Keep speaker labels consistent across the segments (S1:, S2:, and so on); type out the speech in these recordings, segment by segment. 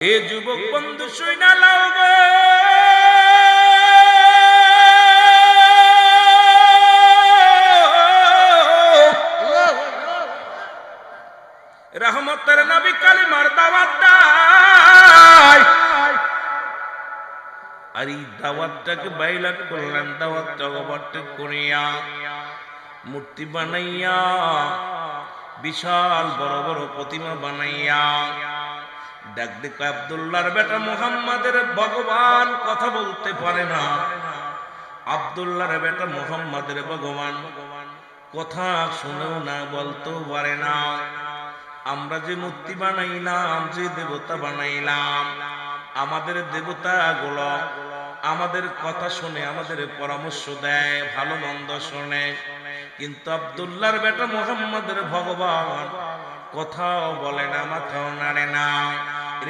S1: এ যুবক বন্ধু শুইনা লাও গো, রহমতের নবী কালিমার দাওয়াত দেয়। আর এই দাওয়াতটাকে বাইলাট করলেন, দাওয়াতটাকে ওভারটেক করিয়া মূর্তি বানাইয়া বিশাল বড় বড় প্রতিমা বানাইয়া ডাক দেখো আব্দুল্লাহর বেটা মুহাম্মাদের ভগবান কথা বলতে পারে না। আব্দুল্লাহর বেটা মুহাম্মাদের ভগবান কথা শুনেও না, বলতেও পারে না। আমরা যে মূর্তি বানাইলাম, যে দেবতা বানাইলাম, আমাদের দেবতা গুলো আমাদের কথা শুনে, আমাদের পরামর্শ দেয়, ভালো মন্দ শুনে। কিন্তু আব্দুল্লাহর বেটা মুহাম্মাদের ভগবান কথাও বলে না, মাথাও নাড়ে না।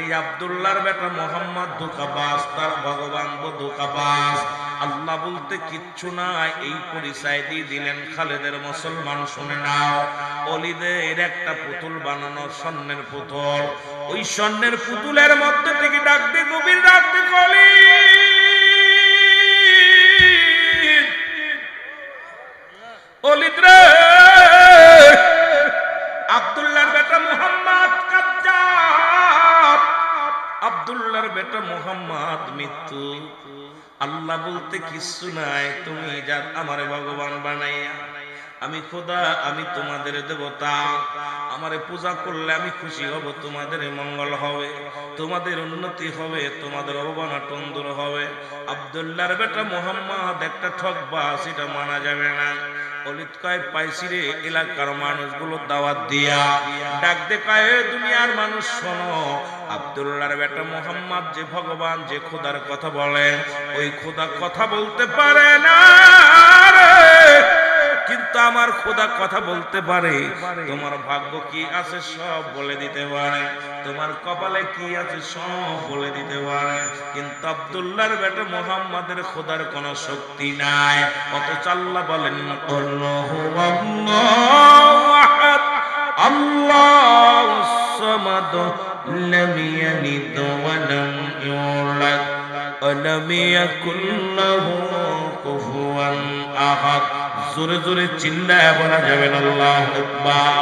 S1: এই আব্দুল্লাহর বেটা মুহাম্মদ ধোঁকাবাজ, তার ভগবান ধোঁকাবাজ। আল্লাহ বলতে কিচ্ছু নাই, এই পরিচয় দিয়ে দিলেন। খালেদের মুসলমান শুনে নাও, অলিদের একটা পুতুল বানানো, স্বর্ণের পুতুল। ওই স্বর্ণের পুতুলের মধ্যে থেকে ডাকতে গভীর ডাকতে কলি অলিদরে আব্দুল্লাহর বেটা মুহাম্মদ কাজ্জাব, আব্দুল্লাহর বেটা মুহাম্মদ মৃত্যু। আল্লাহ বলতে কিচ্ছু নাই, তুমি যার আমারে ভগবান বানাইয়া, আমি খোদা, আমি তোমাদের দেবতা, আমারে পূজা করলে আমি খুশি হব, তোমাদের মঙ্গল হবে, তোমাদের উন্নতি হবে, তোমাদের অবমাননা দূর হবে। আব্দুল্লাহর বেটা মুহাম্মদ একটা ঠকবাজ, এটা মানা যাবে না। অলিদ কয় পাইছি রে, এলাকার মানুষগুলো দাওয়াত দিয়া ডাক দেখায়, দুনিয়ার মানুষ শোনো, আব্দুল্লাহর বেটা মুহাম্মদ যে ভগবান, যে খোদার কথা বলে, ওই খোদা কথা বলতে পারে না রে, কিন্তু আমার খোদা কথা বলতে পারে। তোমার ভাগ্য কি আছে সব বলে দিতে পারে, তোমার কপালে কি আছে সব বলে দিতে পারে। কিন্তু আব্দুল্লাহর বেটা মুহাম্মাদের খোদার কোনো শক্তি নাই। অথচ আল্লাহ বলেন আল্লাহু আহাদ আল্লাহুস সামাদ লাম ইয়ালিদ ওয়া লাম ইউলাদ ওয়া লাম ইয়াকুল লাহু কুফুয়ান আহাদ। জোরে জোরে চিল্লায় বলা যাবে না আল্লাহু আকবার।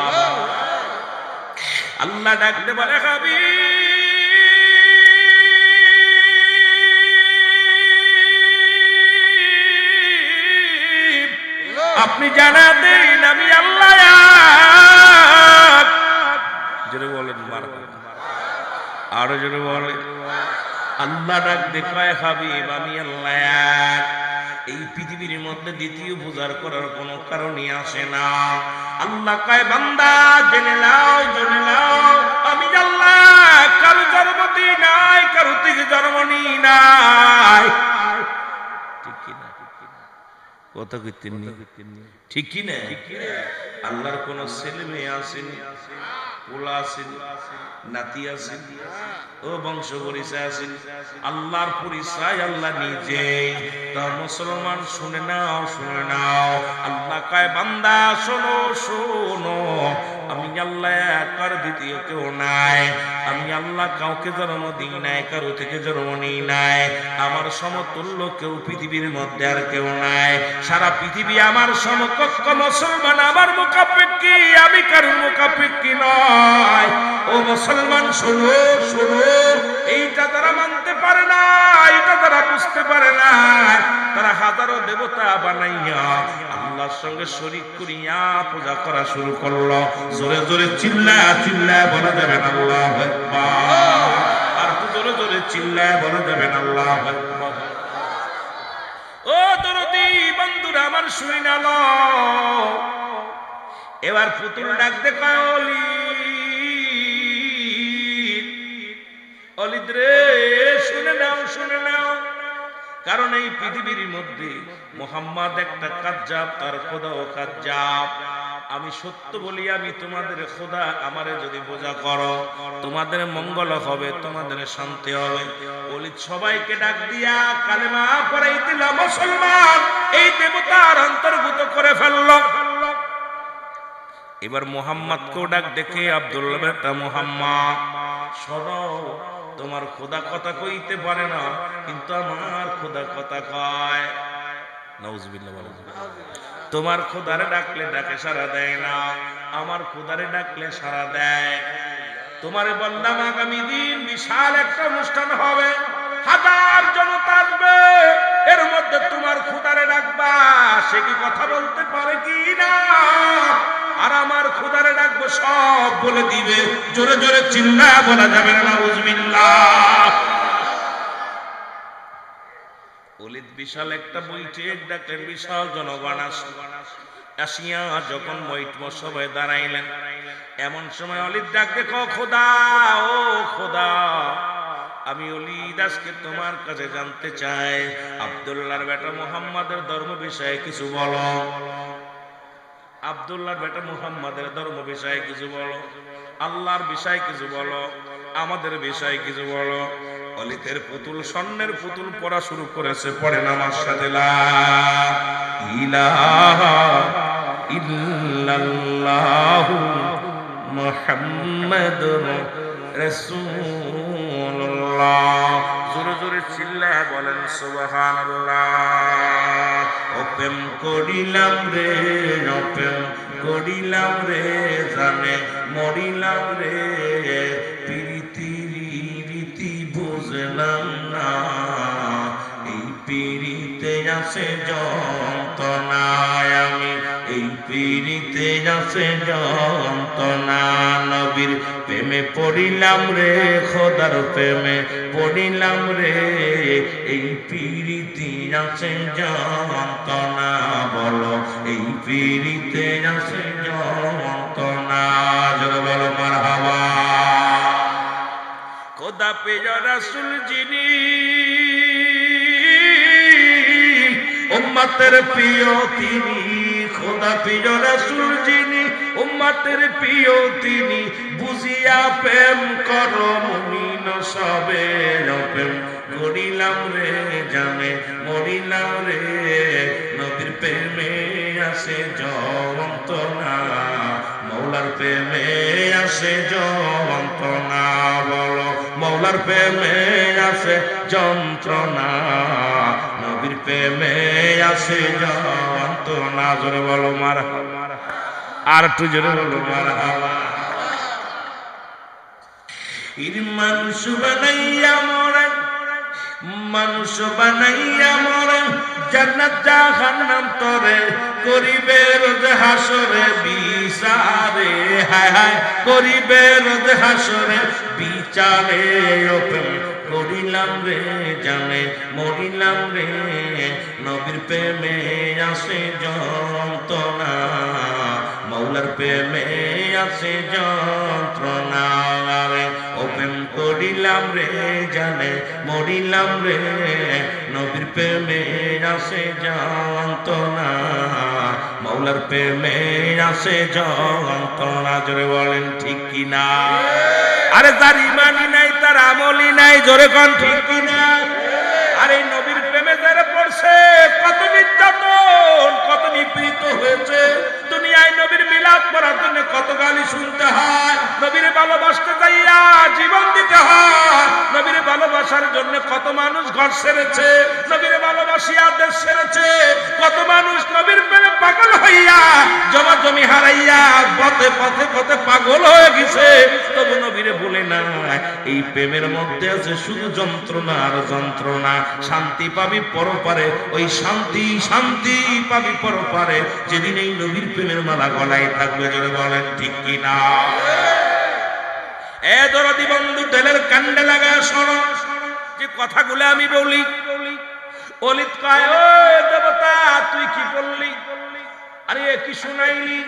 S1: আল্লাহ ডাকতে বলে হাবিব, আপনি জানা দেন আমি আল্লাহ এক। জোরে বলেন মারহাবা, আরো জোরে বলেন। আল্লাহ ডাক দেখায় হাবিব, আমি আল্লাহ এক। এই পৃথিবীর মধ্যে দ্বিতীয় পূজার করার কোনো কারণই আসে না। আল্লাহ কয় বান্দা জেনে নাও, জেনে নাও, আমি আল্লাহ কারো জন্ম দিই নাই, কারো থেকে জন্ম নিই নাই। ঠিক কিনা? কথা কইতেন ঠিক কিনা? আল্লাহর কোন ছেলে মেয়ে আসেনি, পোলা আসেনি, নাতি আসেনি, ও বংশ পরিচয় আসেনি। আল্লাহর পরিচয় আল্লাহ নিজে। তা মুসলমান শুনে নাও, শুনে নাও, আল্লাহ কয় বান্দা শোনো, শোনো, আমি আল্লাহ এক, আর দ্বিতীয় কেউ নাই। আমি আল্লাহ কাউকে জন্ম দিই নাই, কারো থেকে জন্ম নিই নাই। আমার সমতুল্য কেউ পৃথিবীর মধ্যে আর কেউ নাই। সারা পৃথিবী আমার সমকক্ষ, মুসলমান আমার মুখাপেক্ষী, আমি কারো মুখাপেক্ষী নয়। ও মুসলমান শোনো, শোনো, এইটা তারা মানতে পারে না, এটা তারা বুঝতে পারে না। তারা হাজারো দেবতা বানাইয়া আল্লাহর সঙ্গে শরীক করিয়া পূজা করা শুরু করলো। জোরে জোরে চিল্লায় চিল্লায় বলা যাবেন আল্লাহু আকবার। আর জোরে জোরে চিল্লায় বলা যাবেন আল্লাহু আকবার। ও দরদি বন্ধুরা আমার শুনে নাও, এবার পুতুল ডাক দেখায় অলিদ রে, শুনে নাও, শুনে নাও। কারণ এই পৃথিবীর মধ্যে মুহাম্মদ একটা কাজ্জাব, তার খোদাও কাজ্জাব। আমি সত্য বলি, আমি তোমাদের খোদা, আমারে যদি পূজা করো তোমাদের মঙ্গল হবে, তোমাদের শান্তি হবে। অলিদ সবাইকে ডাক দিয়া কালেমা পড়াই দিল, মুসলমান এই দেবতার অন্তর্ভুক্ত করে ফেলল। এবার মুহাম্মদকেও ডাক দেখে আব্দুল্লাহ বেটা মুহাম্মদ শোনো, তোমার খোদা কথা কইতে পারে না, কিন্তু আমার খোদা কথা কয়। নাউজুবিল্লাহ বলেন। তোমার খোদারে ডাকলে ডাকে সাড়া দেয় না, আমার খোদারে ডাকলে সাড়া দেয়। তোমার বললাম আগামী দিন বিশাল একটা অনুষ্ঠান হবে, হাজার জনতা আসবে, এর মধ্যে তোমার খোদারে ডাকবা, সে কি কথা বলতে পারে কি না? আর আমার খোদারে ডাকবো, সব বলে দিবে। জোরে জোরে চিল্লায়া বলা যাবে না নাউজুবিল্লাহ। ওলিদ বিশাল একটা বৈঠক ডাকলেন, বিশাল জনগণ আসিয়া যখন সবাই দাঁড়াইলেন, এমন সময় অলিদ ডাক, দেখো খোদা, ও খোদা, আমি ওলিদ আজকে তোমার কাছে জানতে চাই, আব্দুল্লাহর বেটা মুহাম্মাদের ধর্ম বিষয়ে কিছু বলো। আব্দুল্লাহর বেটা মুহাম্মাদের ধর্ম বিষয়ে কিছু বলো, আল্লাহর বিষয়ে কিছু বলো, আমাদের বিষয়ে কিছু বলো। অলিদের পুতুল, স্বর্ণের পুতুল পড়া শুরু করেছে, পড়ে নামার সাথে লা ইলাহা ইল্লাল্লাহু মুহাম্মাদুর রাসূলুল্লাহ। জোরে জোরে চিল্লায়া বলেন সুবহানাল্লাহ। ওপেম করিলাম রে, ওপেম করিলাম রে, জানে মরিলাম রে, প্রীতি রীতি বুঝলাম না, এই পীড়িতে আছে যন্ত্রণা, আমি এই পীড়িতে আছে যন্ত্রণা। নবীর প্রেমে পড়িলাম রে, খোদার প্রেমে পড়িলাম রে, এই পীড়িতে আছে যন্ত্রণা, বলো এই পীড়িতে আছে যন্ত্রণা। জোরে বলো মারহাবা। খোদা পেয়া রাসূল যিনি, উম্মতের প্রিয় তিনি, খোদা প্রিয় রাসূল যিনি, উম্মতের প্রিয় তিনি, বুঝিয়া প্রেম করো মুমিন সবে, প্রেম করিলাম রে, জানে মরিলাম রে, নবীর প্রেমে আসে যন্ত্রণা, মৌলার প্রেমে আসে যন্ত্রণা, বলো মৌলার প্রেমে আসে যন্ত্রণা, নবীর প্রেমে আসে যন্ত্রণা। জোরে বলো মারহাবা, আর একটু জোরে বলো মারহাবা। মানুষ বানাইয়া মরে, মানুষ বানাইয়া মরে, জান্নাত জাহান্নাম তরে করিবে রোজ হাসরে বিচারে, হায় হায় করিবে রোজ হাসরে বিচারে। ওপেন করিলাম রে, জানে মরিলাম রে, নবীর প্রেমে আসে যন্ত্রণা, মৌলার প্রেমে আসে যন্ত্রণা রে। ওপেন করিলাম রে, জানে মরিলাম রে, নবীর প্রেমে আসে যন্ত্রণা, মৌলার প্রেমে আসে যন্ত্রণা। জোরে বলেন ঠিক কিনা? আরে যার ইমানই নাই, তার আমলই নাই, জোরে কোন ঠিক কিনা? আরে নবীর প্রেমে যারা পড়ছে, কত নির্যাতন, কত নিপীড়িত হয়েছে। দুনিয়ায় নবীর মিলাদ পড়ার জন্য কত গালি শুনতে হয়, নবীর ভালোবাসতে যাইয়া জীবন দিতে হয়, নবীর ভালোবাসার জন্য কত মানুষ ঘর ছেড়েছে, নবীর ভালোবাসিয়া দেশ ছেড়েছে, কত মানুষ নবীর প্রেমে পাগল হইয়া জমা জমি হারাইয়া পথে পথে পথে পাগল হয়ে গেছে, তবু নবীরে ভুলে না। এই প্রেমের মধ্যে আছে শুধু যন্ত্রণা আর যন্ত্রণা। শান্তি পাবি পরপারে, ওই শান্তি শান্তি পাবি পরপারে, যেদিন এই নবীর প্রেমের মালা গলায় থাকবে। জোরে বলেন ঠিক কিনা? এ দরদি বন্ধু, তেলের কান্ডে লাগা শোনো যে কথাগুলো আমি বলি। অলিদ কয়, ও দেবতা তুই কি বললি? আরে কি শুনাইলি?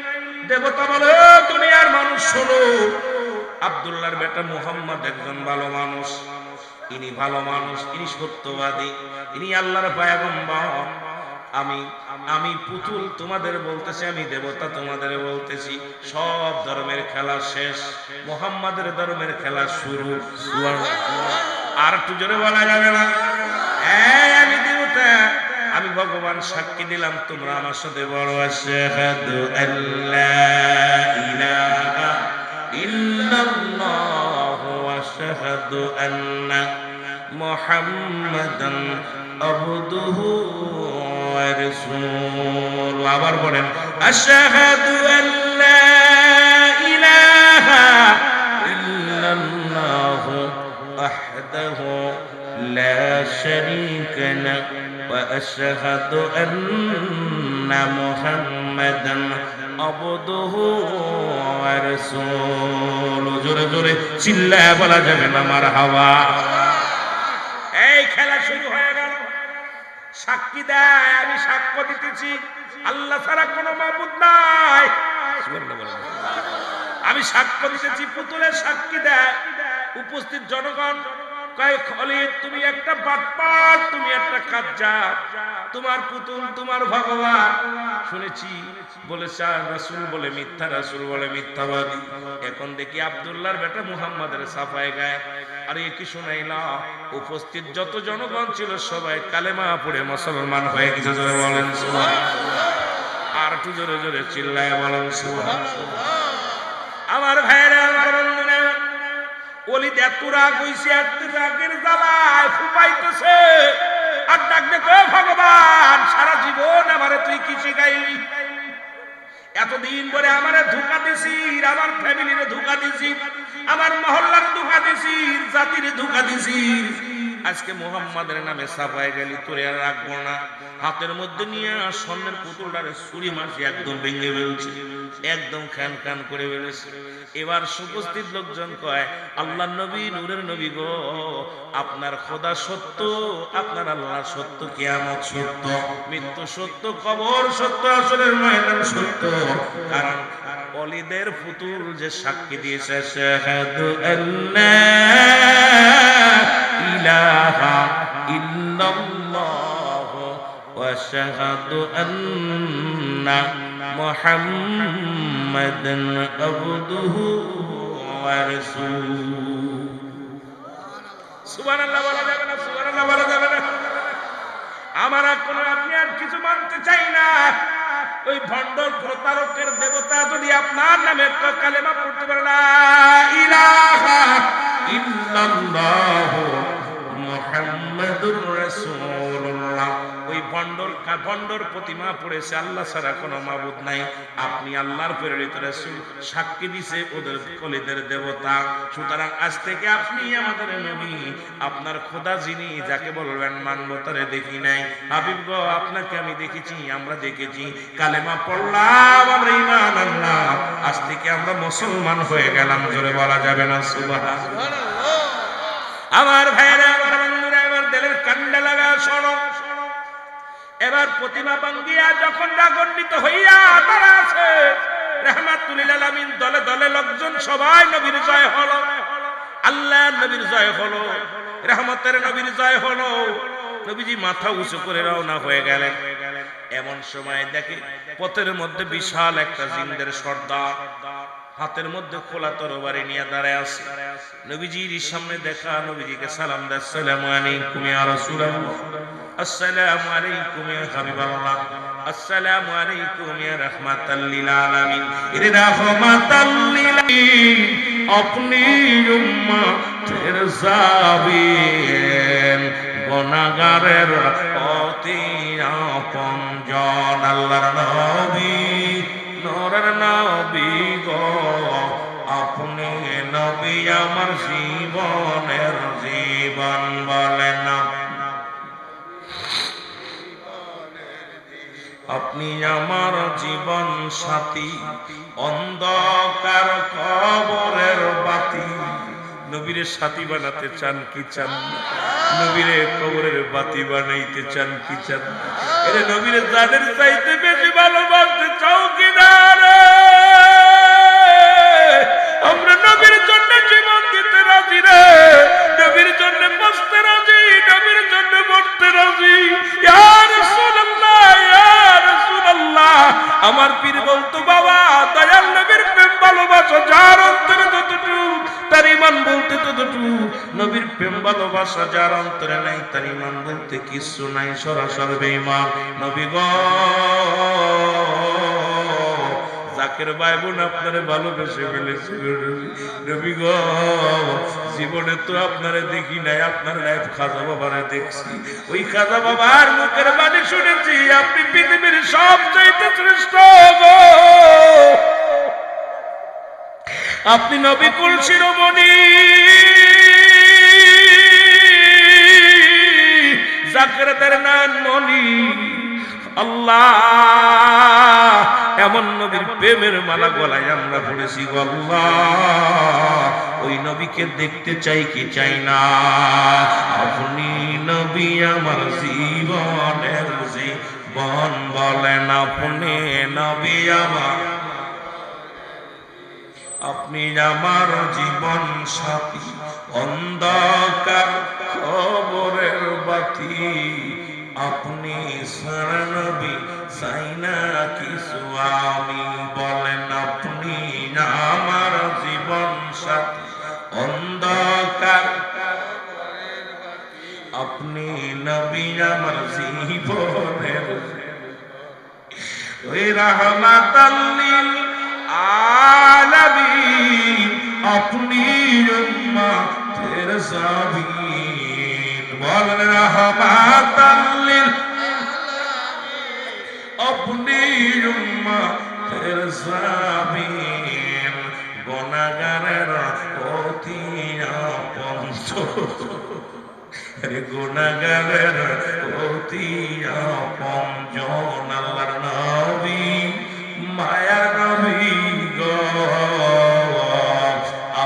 S1: দেবতা বলে, দুনিয়ার মানুষ শোনো, আব্দুল্লাহর বেটা মুহাম্মদ একজন ভালো মানুষ, ইনি ভালো মানুষ, ইনি সত্যবাদী, ইনি আল্লাহর পয়গম্বর। আমি পুতুল তোমাদের বলতেছি, আমি দেবতা তোমাদের বলতেছি, সব ধর্মের খেলা শেষ, মুহাম্মাদের ধর্মের খেলা শুরু। আর একটু জোরে বলা যাবে না? আমি দেবতা, আমি ভগবান সাক্ষী দিলাম, তোমরা আমার সাথে বড় আশহাদু আল্লা ইলাহা ইল্লাল্লাহু ওয়া আশহাদু আন্না মুহাম্মাদান আবদুহু ওয়া রাসূলুহু। আবার বলেন আশহাদু আল্লা ইলাহা ইল্লাল্লাহু ওয়াহদাহু লা শারীকা লাহু ওয়া আশহাদু আন্না মুহাম্মাদান আবদুহু ওয়া রাসূলুহু। জোরে জোরে চিল্লায়া বলা যাবে না মারহাবা। এই খেলা শুরু হয়ে গেল। সাক্ষী দেয়, আমি সাক্ষ্য দিতেছি আল্লাহ ছাড়া কোনো মাবুদ নাই। আমি সাক্ষ্য দিতেছি, পুতুলের সাক্ষী দেয়। উপস্থিত জনগণ কয় খলিদ তুমি একটা বাটপার, তুমি একটা কাজ্জাব, তোমার পুতুল তোমার ভগবান। শুনেছি বলেছে রাসূল বলে মিথ্যা, রাসূল বলে মিথ্যাবাদী। এখন দেখি আব্দুল্লাহর বেটা মুহাম্মাদের সাফায়ে গায়ে। আর এ কি শুনাইলা, উপস্থিত যত জনগণ ছিল সবাই কালেমা পড়ে মুসলমান হয়ে গেছে। জোরে বলেন সুবহানাল্লাহ। আর একটু জোরে জোরে চিল্লায় বলেন সুবহানাল্লাহ। আমার ভাইরা, আমার বন্ধুরা, ওলিদ এত রাগ হইছে, এত রাগের জ্বালায় ফুপাইতেছে আর ডাক দেখো ভগবান সারা জীবন আমারে তুই কি শিখাইলি? এতদিন পরে আমারে ধোঁকা দিছিস, আমার ফ্যামিলিরে ধোঁকা দিছিস, আমার মহল্লার ধোঁকা দিছিস, জাতির ধোঁকা দিছিস। আজকে মুহাম্মাদের নামে সাফায় গেলি, তোরে আর রাখবো না। হাতের মধ্যে নিয়ে স্বর্ণের পুতুলটারে ছুরি মারছি, একদম ভেঙে ফেলছে, একদম খান খান করে ফেলেছে। এবার উপস্থিত লোকজন কয় আল্লাহ নবী, নূরের নবী গো, আপনার খোদা সত্য, আপনার আল্লাহ সত্য, কিয়ামত সত্য, মৃত্যু সত্য, কবর সত্য, আসরের ময়দান সত্য। কারণ ওলিদের পুতুল যে সাক্ষী দিয়েছে শাহাদু আল্লা ইলাহা ইল্লাল্লাহ ওয়া শাহাদু আন্না মুহাম্মাদান আবদুহু ওয়া রাসূলুহু। সুবহানাল্লাহ বলা যাবে না, সুবহানাল্লাহ বলা যাবে না। আমার কোনো আপনি আর কিছু মানতে চাই না। ওই ভণ্ড প্রতারকের দেবতা যদি আপনার নামে কালেমা পড়তে পারে লা ইলাহা ইল্লাল্লাহু মুহাম্মাদুর রাসূলুল্লাহ, ওই ভণ্ডর প্রতিমা পড়েছে আল্লাহ ছাড়া কোনো মাবুদ নাই, আপনি আল্লাহর প্রেরিত রাসূল, সাক্ষী দিছে ওদের কলিদের দেবতা। সুতরাং আজ থেকে আপনি আমাদের নবী, আপনার খোদা যিনি, যাকে বলবেন মানব তারে দেখি নাই। হাবিব গো, আপনাকে আমি দেখেছি, আমরা দেখেছি, কালেমা পড়লাম, আমরা ঈমান আনলাম, আজ থেকে আমরা মুসলমান হয়ে গেলাম। জোরে বলা যাবে না সুবহানাল্লাহ। আমার ভাইরা, আমার বন্ধুরা, আমার দিলের কান্ডা লাগা শোনো। এবার প্রতিমা ভাঙ্গিয়া যখন রাগান্বিত হইয়া তারা আছে রাহমাতুল লিল আলামিন, দলে দলে লোকজন সবাই নবীর জয় হলো, আল্লাহ নবীর জয় হলো, রহমতের নবীর জয় হলো। নবীজি মাথা উঁচু করে রওনা হয়ে গেলেন। এমন সময় দেখে পথের মধ্যে বিশাল একটা জিন্দের সর্দার, হাতের মধ্যে খোলা তরবারি নিয়ে দাঁড়ায় আছে। নবীজির সামনে দেখা, নবীজিকে সালাম দেয়, আসসালামু আলাইকুম ইয়া রাসূলুল্লাহ, আসসালামু আলাইকুম ইয়া হাবিবাল্লাহ, আসসালামু আলাইকুম ইয়া রাহমাতাল লিল আলামিন। এর রাহমাতাল লিল আলামিন, আপনি উম্মতের জাবিন, গুনাহগারের অতি আপনজন, আল্লাহর নবী, নূরের নবী গো, আপনি নবী আমার জীবনের জীবন। বলেন আপনি আমার জীবন সাথী, অন্ধকার কবরের বাতি। নবীরে সাথী বানাতে চান কি চান না? নবীরে কবরের বাতি বানাইতে চান কি চান না? এরে নবীরে জানের চাইতে বেশি ভালোবাসতে চাও কি না রে? আমরা নবীর জন্য জীবন দিতে রাজি রে, নবীর জন্য বাঁচতে রাজি, নবীর জন্য মরতে রাজি। ইয়া রাসূলুল্লাহ, ইয়া রাসূলুল্লাহ। আমার পীর বলতো, বাবা দয়াল নবীর প্রেম ভালোবাসা যার অন্তরে ততটুকু, তার ঈমান বলতে ততটুকু। নবীর প্রেম ভালোবাসা যার অন্তরে নাই, তার ঈমান বলতে কিছু নাই, সরাসরি বেঈমান। নবী গো, জাকের ভাই বোন আপনারে ভালোবেসে ফেলেছে নবী গো। জীবনে তো আপনারে দেখি নাই, আপনার লাইফ খাজা বাবারে দেখছি। ওই খাজা বাবার মুখের বাণী শুনেছি আপনি পৃথিবীর সবচাইতে শ্রেষ্ঠ গো। আপনি নবী কুল শিরোমণি, জাকেরদের নান মনি। আল্লাহ এমন নবীর প্রেমের মালা গলায় আমরা পড়েছি গো আল্লাহ। ওই নবীকে দেখতে চাই কি চাই না? আপনি নবী আমার জীবনের জীবন, বলেন আপনি নবী আমার, আপনি আমার জীবন সাথী, অন্ধকার কবরের বাতি। আপনি ছাড়া নবী চাই না কিছু আমি, বলেন আপনি আমার জীবন সাথী, অন্ধকার আপনি নবী আমার জীবনের ওই রাহমাতাল লিল আলামিন। আপনি উম্মতের সাবিন, বলেন রাহমাতাল লিল আলামিন। আপনি উম্মতের সাবিন, গুনাহগারের অতি আপন, গুনাহগারের অতি আপনজন। আল্লাহর নবী মায়ার নবী গো,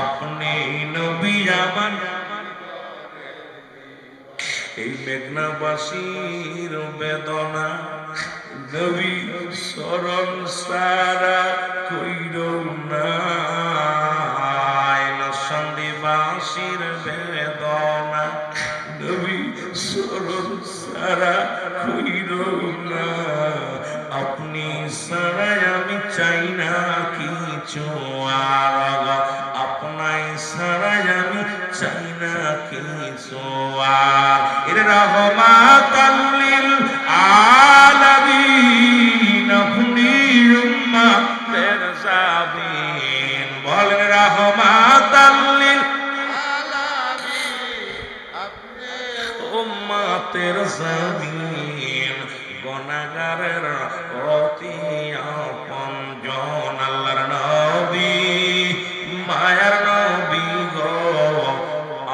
S1: আপনি নবী আমার। এই মেঘনাবাসীর বেদনা নবী শরণ সারা কইর না। নরসিংদীবাসীর বেদনা নবী শরণ সারা কইর না। আপনি ছাড়াই আমি চাই না কিছু আর, আপনাই ছাড়াই আমি চাই না কিছু আর। এর রাহমাতাল লিল আলামিন, আপনি উম্মতের সাবিন, বলেন রাহমাতাল লিল আলামিন। আপনি উম্মতের সাবিন, গুনাহগারের অতি আপনজন। আল্লাহর নবী মায়ার নবী গো,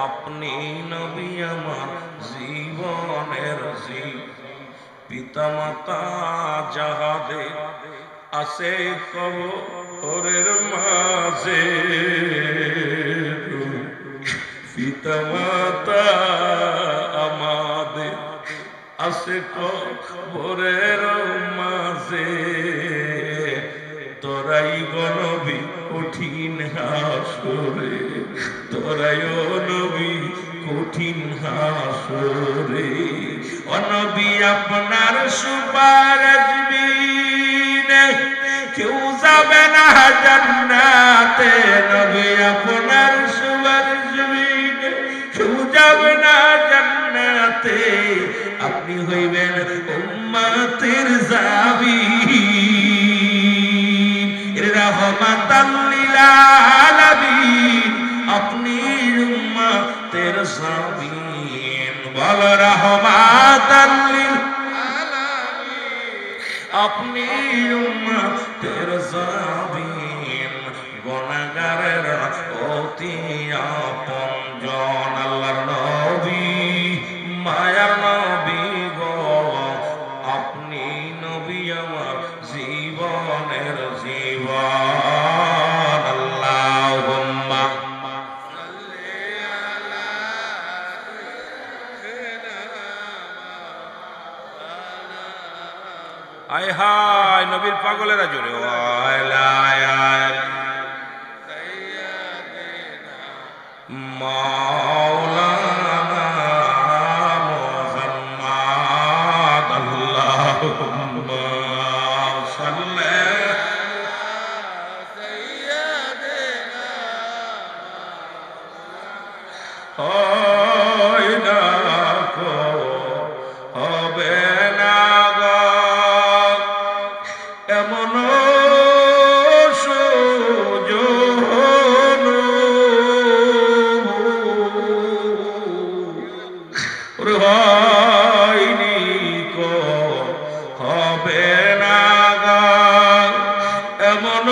S1: আপনি নবী আমার জীবনের পিতা মাতা যাহাদে আছে কবরের মাঝে, পিতা মাতা আমাদের আছে কবরের মাঝে। তোরাই গনবী কঠিন হাসরে, তোরাই নবী কঠিন হাসরে। অনবী আপনার সুপারিশ বিনে কেউ যাবে না জান্নাতে, নবী আপনার সুপারিশ বিনে কেউ যাবে না জান্নাতে। আপনি হইবেন উম্মতের জাবিন, রাহমাতাল লিল আলামিন। আপনি উম্মতের জাবিন, বল রাহমাতাল লিল আলামিন। আপনি উম্মতের জাবিন, গুনাহগারের অতি আপনজন। আল্লাহর নবী মায়ার নবী গো, আপনি নবী আমার জীবনের জীবন। আল্লাহুম্মা সাল্লি আলা সাইয়্যিদিনা। আয় হায় নবীর পাগলেরা জোরে ওয়ালা সাইয়্যিদিনা মাওলানা মুহাম্মদ। আল্লাহুম্মা সাল্লি আলা সাইয়্যিদিনা। হয় না গো, হবে না গো এমন হয়নি কো হবে না গা এমন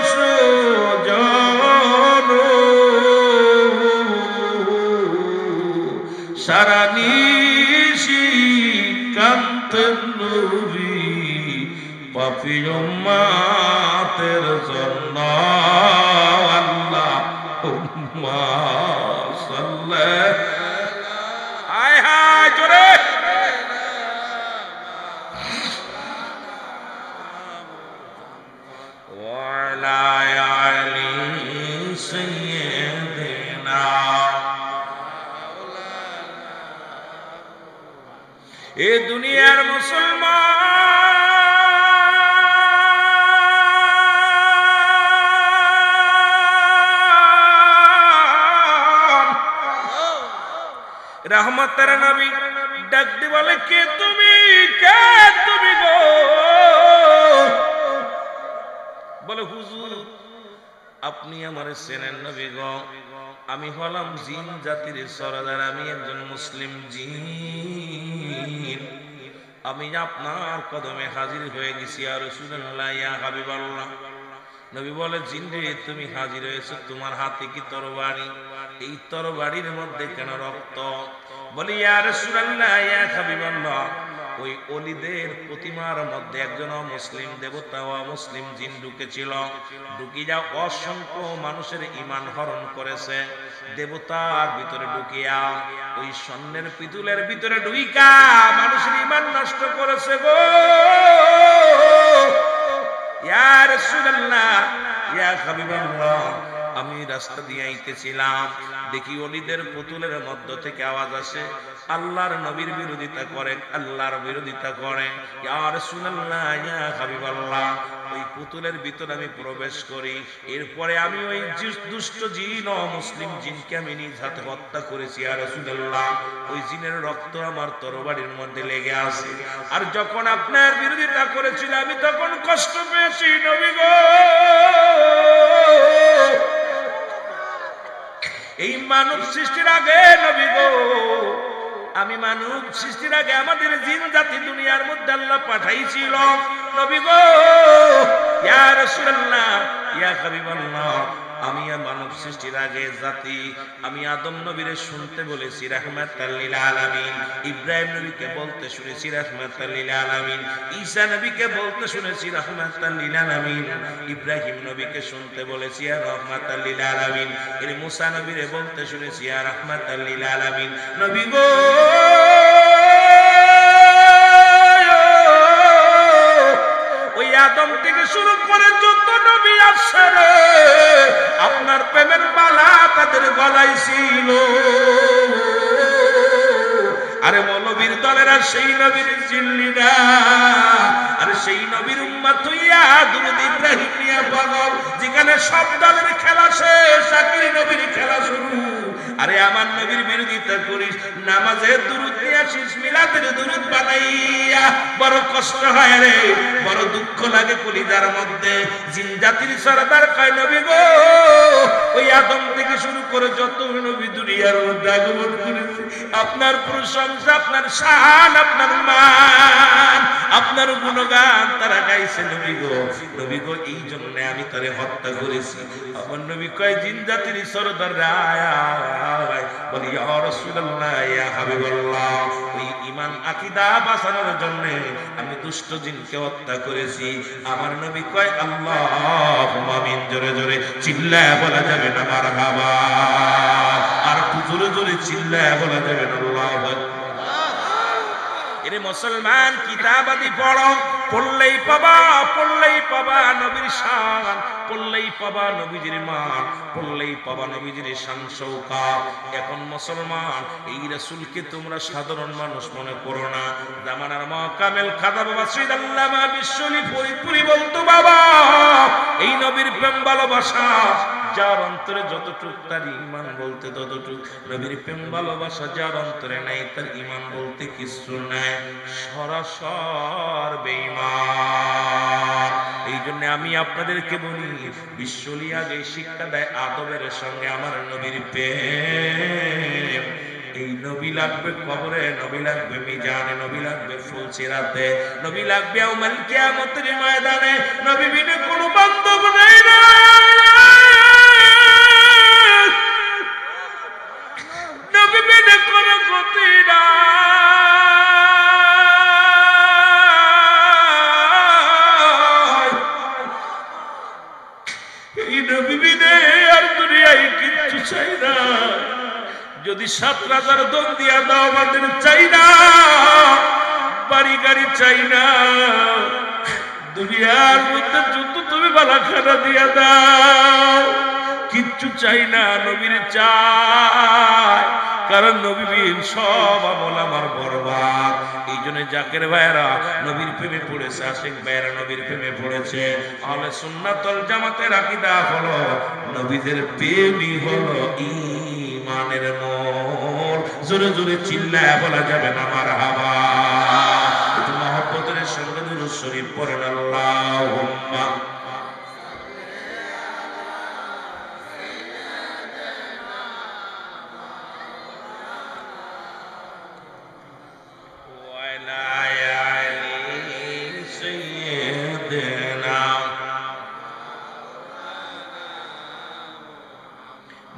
S1: সুজন সারা নিশি কান্তেন নবী পাপী উম্মতের জন্য আল্লাহুম্মা সাল্লি হায় হায় জোরে ওয়ালা আলি সাইয়্যিদিনা এ দুনিয়ার মুসলমান রহমতের নবী ডাক দি বলে কে তুমি গো বলে হুজুর আপনি আমারে চেনেন নবী গো আমি হলাম জিন জাতির সরদার আমি একজন মুসলিম জিন আমি আপনার কদমে হাজির হয়ে গেছি আর রাসূলুল্লাহ ইয়া হাবিবাল্লাহ নবী বলে জিন রে তুমি হাজির হয়েছো তোমার হাতে কি তরবারি এই তরবারির মধ্যে কেন রক্ত বলি ইয়া রাসূলুল্লাহ ইয়া হাবিবাল্লাহ ওই ওলিদের প্রতিমার মধ্যে একজন মুসলিম দেবতা ও মুসলিম জিন ঢুকেছিল ঢুকি যা অসংখ্য মানুষের ঈমান হরণ করেছে দেবতার ভিতরে ঢুকিয়া ওই স্বর্ণের পিতুলের ভিতরে ঢুইকা মানুষের ঈমান নষ্ট করেছে গো ইয়া রাসূলুল্লাহ ইয়া হাবিবাল্লাহ আমি রাস্তা দিয়ে আইতেছিলাম দেখি ওলিদের পুতুলের মধ্য থেকে আওয়াজ আসে আল্লাহর নবীর বিরোধিতা করে আল্লাহর বিরোধিতা করে ইয়া রাসূলুল্লাহ ইয়া হাবিবাল্লাহ ওই পুতুলের ভিতরে আমি প্রবেশ করি এরপরে আমি ওই দুষ্ট জিন ও মুসলিম জিনকে আমি নিজ হাতে হত্যা করেছি ইয়া রাসূলুল্লাহ ওই জিনের রক্ত আমার তরবারির মধ্যে লেগে আছে আর যখন আপনার বিরোধিতা করেছিল আমি তখন কষ্ট পেয়েছি নবী গো এই মানব সৃষ্টির আগে নবী গো আমি মানব সৃষ্টির আগে আমাদের জিন জাতি দুনিয়ার মধ্যে আল্লাহ পাঠাইছিল নবী গো ইয়া রাসূলুল্লাহ ইয়া হাবিবাল্লাহ আমি মানব সৃষ্টির আগে জাতি আমি আদম নবীরে শুনতে বলেছি রাহমাতাল লিল আলামিন ইব্রাহিম নবীকে বলতে শুনেছি রাহমাতাল লিল আলামিন ঈসা নবীকে বলতে শুনেছি রাহমাতাল লিল আলামিন ইব্রাহিম নবীকে শুনতে বলেছি ইয়া রাহমাতাল লিল আলামিন এর মুসা নবীরে বলতে শুনেছি ইয়া রাহমাতাল লিল আলামিন নবী গো ওই আদম থেকে শুরু করে যত নবী আসছে রে আপনার প্রেমের মালা তাদের গলায় ছিল আরে মৌলবীর দলেরা সেই নবীর চিনলি না আর সেই নবীর উম্মত হইয়া দুরূদ ইব্রাহিম নিয়া পাগল যেখানে সব দলের খেলা শেষ আখিরি নবীর খেলা শুরু আরে আমার নবীর বিরোধিতা করিস নামাজে দুরূদ নিয়ে আসিস মিলাদের দুরূদ বানাইয়া বড় কষ্ট হয় রে বড় দুঃখ লাগে কলিজার মধ্যে জিন জাতির সরদার কয় নবী গো ওই আদম থেকে শুরু করে যত নবী দুনিয়ার মধ্যে আগমন করেছে আপনার প্রশংসা আপনার শান আপনার মান আপনার গুণগান তারা গাইছে নবী গো এই জন্য আমি তারে হত্যা করেছি আমার নবী কয় জিন জাতির সরদার রায় বলি ইয়া রাসূলুল্লাহ ইয়া হাবিবাল্লাহ ওই ঈমান আকীদা বাঁচানোর জন্য আমি দুষ্ট জিনকে হত্যা করেছি আমার নবী কয় আল্লাহুম্মা আমিন জোরে জোরে চিল্লায়া বলা যাবে না মারহাবা আর জোরে জোরে চিল্লায়া বলা যাবে না আল্লাহু আকবার এরে মুসলমান কিতাবাদি পড়ো পড়লেই পাবা নবীর শান পড়লেই পাবা নবীজির মান পড়লেই পাবা নবীজির শান শৌকত এখন মুসলমান এই রাসূলকে তোমরা সাধারণ মানুষ মনে করো না জামানার মাকামেল খাদা বাবা সৈয়দ আল্লামা বিশ্বলি ফরিদপুরি বলতো বাবা এই নবীর প্রেম ভালোবাসা যার অন্তরে যতটুক তার ঈমান বলতে ততটুক নবীর প্রেম ভালোবাসা যার অন্তরে নাই তার ঈমান বলতে কিছু নাই সরাসর বেঈমান এই জন্য আমি আপনাদেরকে বলি বিশ্বলি আগে শিক্ষা দেয় আদবের সঙ্গে আমার নবীর প্রেম এই নবী লাগবে কবরে, নবী লাগবে মিজানে, নবী লাগবে ফুলসিরাতে, নবী লাগবে ইয়াউমুল কিয়ামতের ময়দানে। নবী বিনে কোনো বান্ধব নাই না, নবী বিনে কোনো গতি না। এই নবী বিনে আর দুনিয়ায় কিচ্ছু চাই না। যদি 7 রাজার দম দিয়া দাও, আমাদের চাই না, বাড়ি গাড়ি চাই না, দুনিয়ার মধ্যে যত তুমি বালাখানা দিয়া দাও, কিচ্ছু চাই না, নবীর চাই। কারণ নবীর সব আমল আমার বরবাদ। এই জন্য জাকের ভাইরা নবীর প্রেমে পড়েছে, আশিক ভাইরা নবীর প্রেমে পড়েছে। আহলে সুন্নাত ওয়াল জামাতের আকীদা হলো নবীদের প্রেমই হলো ঈমানের মূল। জোরে জোরে চিল্লায়া বলা যাবে না মারহাবা। একটু মহব্বতের সঙ্গে দুরূদ শরীফ পড়েন আল্লাহুম্মা।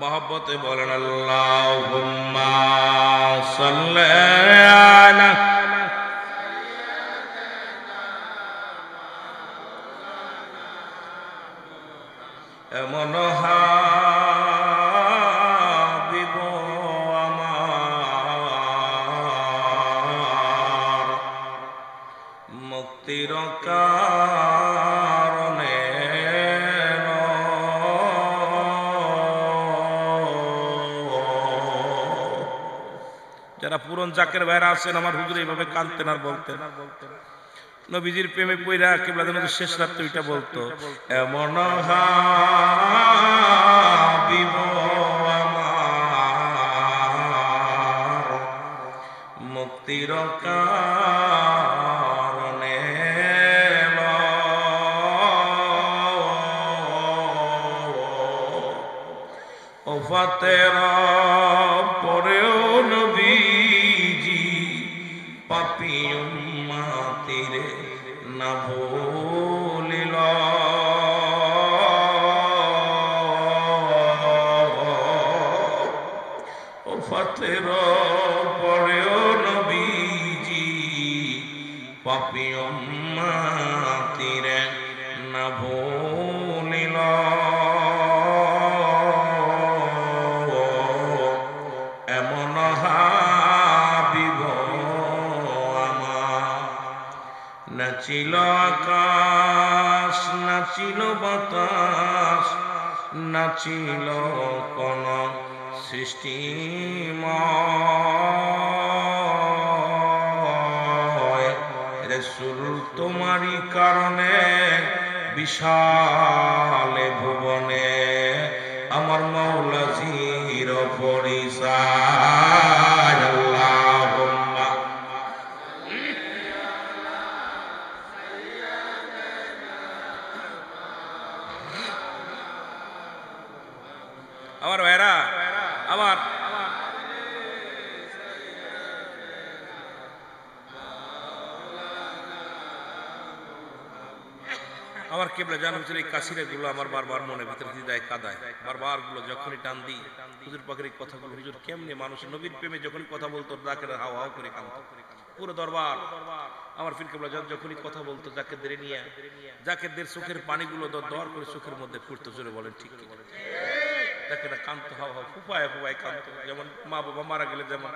S1: মহব্বতে বলেন আল্লাহুম্মা সাল্লি আলা। এমন হাবিব আমার মুক্তির কারণে যারা পুরন জাকের ভাইরা আছেন আমার হুজুর এইভাবে কাঁদতেন আর বলতেন, নবীজির প্রেমে পইরা কিবলা যেন শেষ রাতে ওইটা বলতো, এমন হাবিব আমার মুক্তির কারণে ওফাতের পরেও নবীজি পাপী উম্মতিরে না ভুলিল। ওফাতের পরেও নবীজি পাপী উম্মতিরে না ভুলিল। এমন হাবিব আমার নাচিল আকাশ, নাচিল বাতাস, নাচিল কোন সৃষ্টিময়। রাসূল তোমারই কারণে বিশাল ভুবনে আমার মাওলা জির পরিচয়। আল্লাহুম্মা আমার ভাইরা আমার আমার কেবলা জান হুজুর এই কাশিরা গুলো আমার বারবার মনে ভিতরে দিদায় কাদায়, বারবার গুলো যখনই টান দিই হুজুর পাকের এই কথাগুলো, হুজুর কেমনে মানুষ নবীর প্রেমে যখনই কথা বলতো জাকের হাও হাও করে কাঁদতো পুরো দরবার। আমার ফির কেবলা জান যখনই কথা বলতো জাকেরদের নিয়ে, জাকেরদের চোখের পানিগুলো দর করে চোখের মধ্যে ফুটতো। জোরে বলেন ঠিক কি? জাকেরা কাঁদতো, হাও হাও ফুপায় ফুপায় কাঁদতো। যেমন মা বাবা মারা গেলে যেমন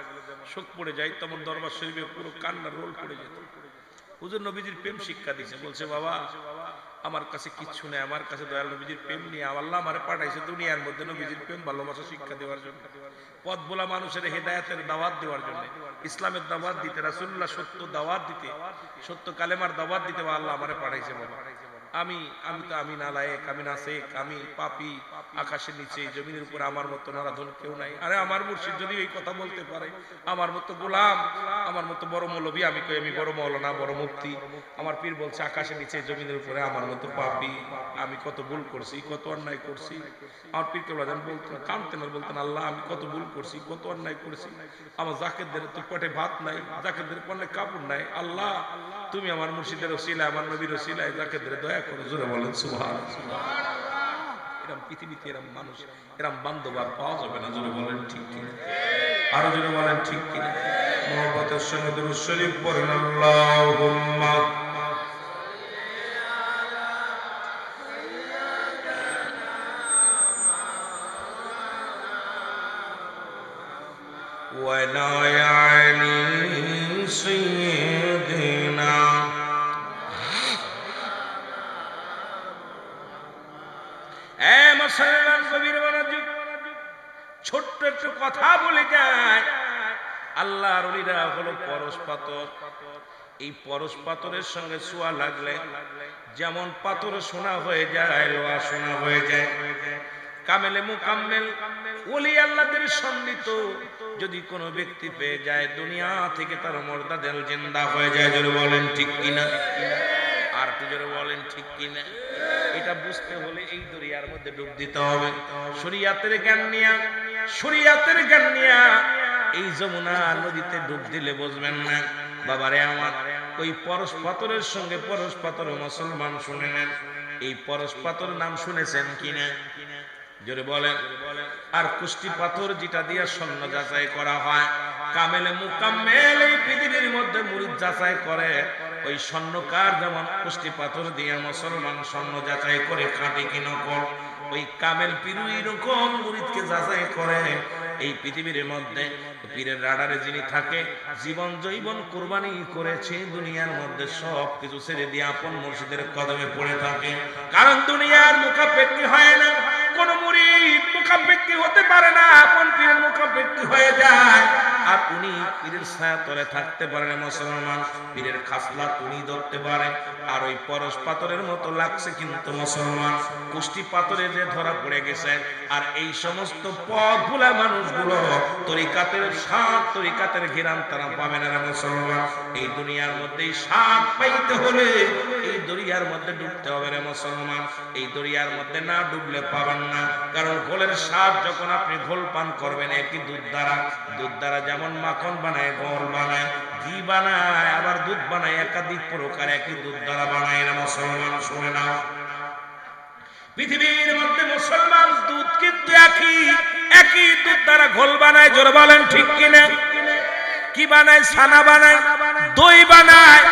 S1: শোক পড়ে যায়, তেমন দরবার শরীফে পুরো কান্নার রোল পড়ে যেত। হুজুর নবীজির প্রেম শিক্ষা দিয়েছে, বলছে বাবা আমার কাছে কিচ্ছু নেই, আমার কাছে দয়াল নবীজির প্রেম নিয়ে আল্লাহ আমারে পাঠাইছে দুনিয়ার মধ্যে নবীজির প্রেম ভালোবাসা শিক্ষা দেওয়ার জন্য, পথ ভোলা মানুষের হেদায়েতের দাওয়াত দেওয়ার জন্য, ইসলামের দাওয়াত দিতে, রাসূলুল্লাহ সত্য দাওয়াত দিতে, সত্য কালেমার দাওয়াত দিতে আল্লাহ আমারে পাঠাইছে বাবা। আমি তো আমি নালায়েক, আমি নাসেক, আমি পাপী, আকাশের নিচে জমিনের উপরে আমার মতো নারাধন কেউ নাই। আরে আমার মুর্শিদ যদি এই কথা বলতে পারে, আমার মতো গোলাম, আমার মতো বড় মৌলবী, আমি কই আমি বড় মৌলানা, বড় মুফতি। আমার পীর বলছে আকাশের নিচে জমিনের উপরে আমার মতো পাপী, আমি কত ভুল করছি, কত অন্যায় করছি। আমার পীর কেবল বলতেন, কাঁদতেন আর বলতেন, আল্লাহ আমি কত ভুল করছি, কত অন্যায় করছি। আমার জাকেরদের তো পেটে ভাত নাই, জাকেরদের পণ্যে কাপড় নাই। আল্লাহ তুমি আমার মুর্শিদের ওসিলায়, আমার নবীর ওসিলায় জাকেরদের দয়া করো। জোরে বলেন সুবহানাল্লাহ। এরকম পৃথিবীতে এরকম মানুষ, এরকম বান্ধব আর পাওয়া যাবে না। জোরে বলেন ঠিক কিনা? আরো জোরে বলেন ঠিক কিনা? মুহাব্বতের সঙ্গে দুরূদ শরীফ পড়েন। আল্লাহুম্মা ওয়া লা ইয়ানি সাইয়্যিদিনা। মুসলমান কবির মনোযোগ, ছোট্ট একটু কথা বলে যায়। আল্লাহর ওলিরা হলো পরশ পাথর। এই পরশ পাথরের সঙ্গে ছোঁয়া লাগলে যেমন পাথর সোনা হয়ে যায়, লোহা সোনা হয়ে যায়। কামেলে মুকাম্মেল ওলি আল্লাহদের সন্নিহিত যদি কোনো ব্যক্তি পেয়ে যায়, দুনিয়া থেকে তার মর্যাদা জিন্দা হয়ে যায়। জোরে বলেন ঠিক কিনা? আর একটু জোরে বলেন ঠিক কিনা? এটা বুঝতে হলে এই দরিয়ার মধ্যে ডুব দিতে হবে। শরীয়তের জ্ঞান নিয়া, শরীয়তের জ্ঞান নিয়া এই যমুনা নদীতে ডুব দিলে বুঝবেন না। বাবারে আমার, ওই পরশ পাথরের সঙ্গে পরশ পাথর মুসলমান শুনে নেন। এই পরশ পাথর নাম শুনেছেন কিনা? জোরে বলেন। আর কুষ্টি পাথর যেটা দিয়ে স্বর্ণ যাচাই করা হয়, কামেলে মুকাম্মেল এই পৃথিবীর মধ্যে মুরিদ যাচাই করে, ওই স্বর্ণকার যেমন কুষ্টি পাথর দিয়ে মুসলমান স্বর্ণ যাচাই করে খাঁটি কি নকল, ওই কামেল পীরু এরকম মুরিদকে যাচাই করে। এই পৃথিবীর মধ্যে পীরের রাডারে যিনি থাকে, জীবন জৈবন কুরবানি করেছে, দুনিয়ার মধ্যে সব কিছু ছেড়ে দিয়ে আপন মুর্শিদের কদমে পড়ে থাকে। কারণ দুনিয়ার মুখাপেক্ষী হয় না, কোন মুরিদ মুখাপেক্ষী হতে পারে না, আপন পীরের মুখাপেক্ষী হয়ে যায়। আর উনি পীরের ছায়া তলে থাকতে পারে না। মুসলমান পীরের খাসলা উনি ধরতে পারে। আর ওই পরশ পাথরের মতো লাগছে কিন্তু মুসলমান কুষ্টি পাথরে যে ধরা পড়ে গেছে। আর এই সমস্ত পথ ভুলা মানুষগুলো তরিকাতের স্বাদ, তরিকাতের ঘিরান তারা পাবে না। মুসলমান এই দুনিয়ার মধ্যে স্বাদ পাইতে হলে এই দরিয়ার মধ্যে ডুবতে হবে রে মুসলমান। এই দরিয়ার মধ্যে না ডুবলে পাবেন না। কারণ ঘোলের স্বাদ যখন আপনি ঘোল পান করবেন একই দুধ দ্বারা যেমন মাখন বানায়, গোল বানায়, ঘি বানায়, আবার দুধ বানায়, একাধিক প্রকার একই দুধ দ্বারা বানায় না। মুসলমান শুনে নাও, পৃথিবীর মধ্যে মুসলমান দুধ কিন্তু একই দুধ দ্বারা ঘোল বানায়। জোরে বলেন ঠিক কিনা? কি বানায়? ছানা বানায়, দই বানায়,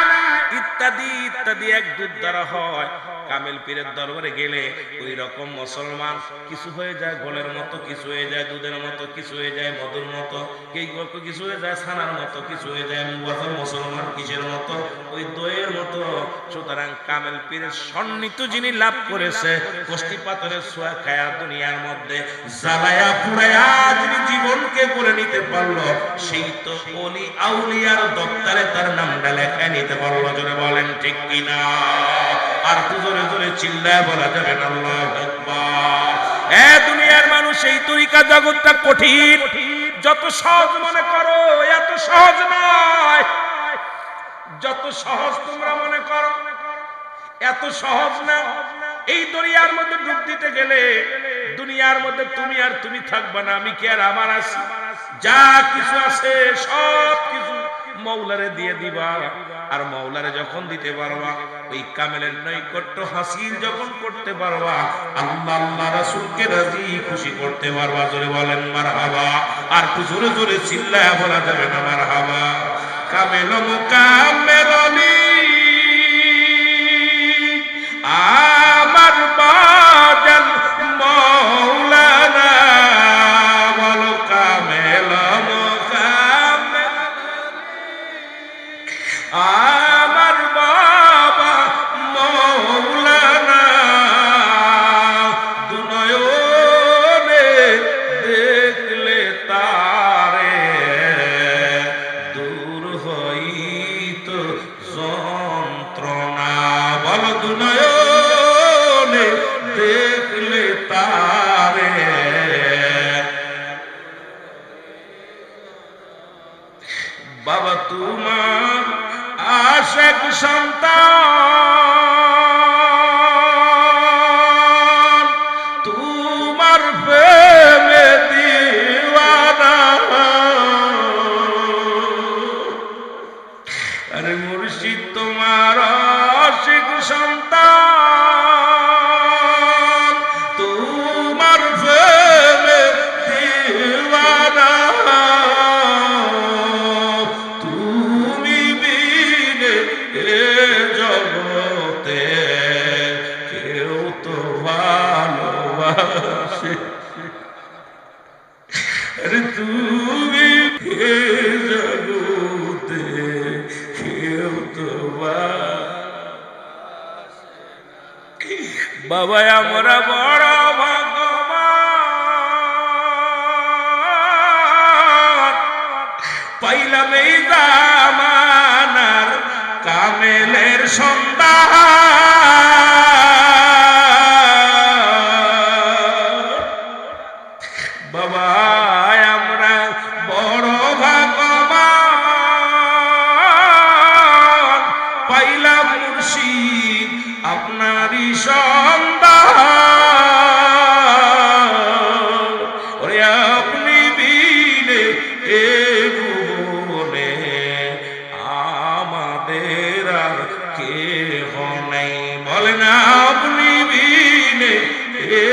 S1: ইত্যাদি ইত্যাদি এক দুধ দ্বারা হয়। কামেল পীরের দরবারে গেলে ওই রকম মুসলমান কিছু হয়ে যায় গোলের মতো, কিছু হয়ে যায় দুধের মতো, কিছু হয়ে যায় মধুর মতো, কিছু হয়ে যায় ছানার মতো, কিছু হয়ে যায় মুসলমান কিসের মতো? ওই দইয়ের মতো। সুতরাং কামেল পীরের সন্নিহিত যিনি লাভ করেছে, কষ্টি পাথরের ছোঁয়া খায়া দুনিয়ার মধ্যে জ্বালায়া পুড়ায়া যিনি জীবনকে করে নিতে পারলো, সেই তো ওলি আউলিয়ার দপ্তরে তার নামটা লেখায় নিতে পারলো। জোরে বলেন ঠিক কিনা? আর তো জোরে জোরে চিল্লায় বলা যাবে না আল্লাহু আকবার। দুনিয়ার মানুষ, এই তরিকা জগৎটা কঠিন। যত সহজ মনে করো এত সহজ নয়। যত সহজ তোমরা মনে করো এত সহজ না। এই দরিয়ার মধ্যে ডুব দিতে গেলে দুনিয়ার মধ্যে তুমি আর তুমি থাকবে না, আমি কি আর আমার আছি? যা কিছু আছে সব কিছু মৌলারে দিয়ে দিবা। আর মৌলারে যখন দিতে পারবা, ওই কামেলের নৈকট্য হাসিল যখন করতে পারবা, আল্লাহ আল্লাহ রাসূলকে রাজি খুশি করতে পারবা। জোরে বলেন মারহাবা। আর একটু জোরে জোরে চিল্লায়া বলা যাবে না মারহাবা। কামেল মুকাম্মেল আলী আমার বাজান মৌলানা, বলো কামেল মুকাম্মেল আমার বাবা মৌলানা, দুনয়নে দেখলে তারে দূর হইত যন্ত্রণা। বলো দুনয়নে বাবা তোমার আশেক সন্তান তোমার প্রেমে দিওয়ানা। আরে মুর্শিদ তোমার আশেক সন্তান তোমার প্রেমে দিওয়ানা। তুমি বিনে এ জগতে কেউ তো ভালোবাসে। আরে তুমি এ জগতে কেউ তো বাবা আমরা বড় ভাগ্যবান পাইলাম এই জামানার কামেলের সন্তান। বাবা আমরা বড় ভাগ্যবান পাইলাম মুর্শিদ আপনারই সন্তান। ওরে আপনি বিনে এ ভুবনে আমাদের আর কেহ নাই। বলেন আপনি বিনে এ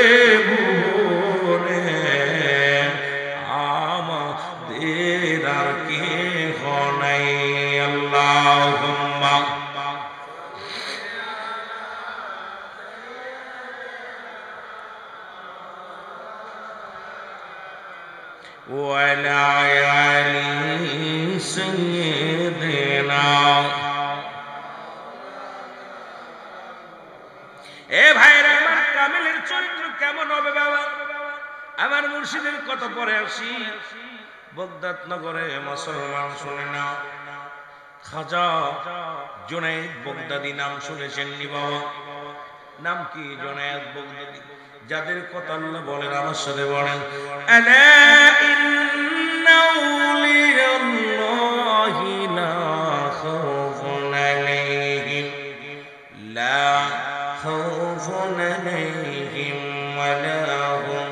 S1: ভুবনে আমাদের আর কেহ নাই। আল্লাহুম্মা وعلى آل سيدنا। এ ভাইরা আমার কামেলের চরিত্র কেমন হবে বাবা? আমার মুর্শিদের কথা পরে আসি। বগদাদ নগরে মুসলমান শুনে নাও, খাজা জুনায়েদ বগদাদি নাম শুনেছেন নি বাবা? নাম কি জুনায়েদ বগদাদি? যাদের কথা আল্লাহ বলেন আমার সাথে বলেন, আলা ইন্না আউলিয়াল্লাহি লা খাউফুন আলাইহিম ওয়া লা হুম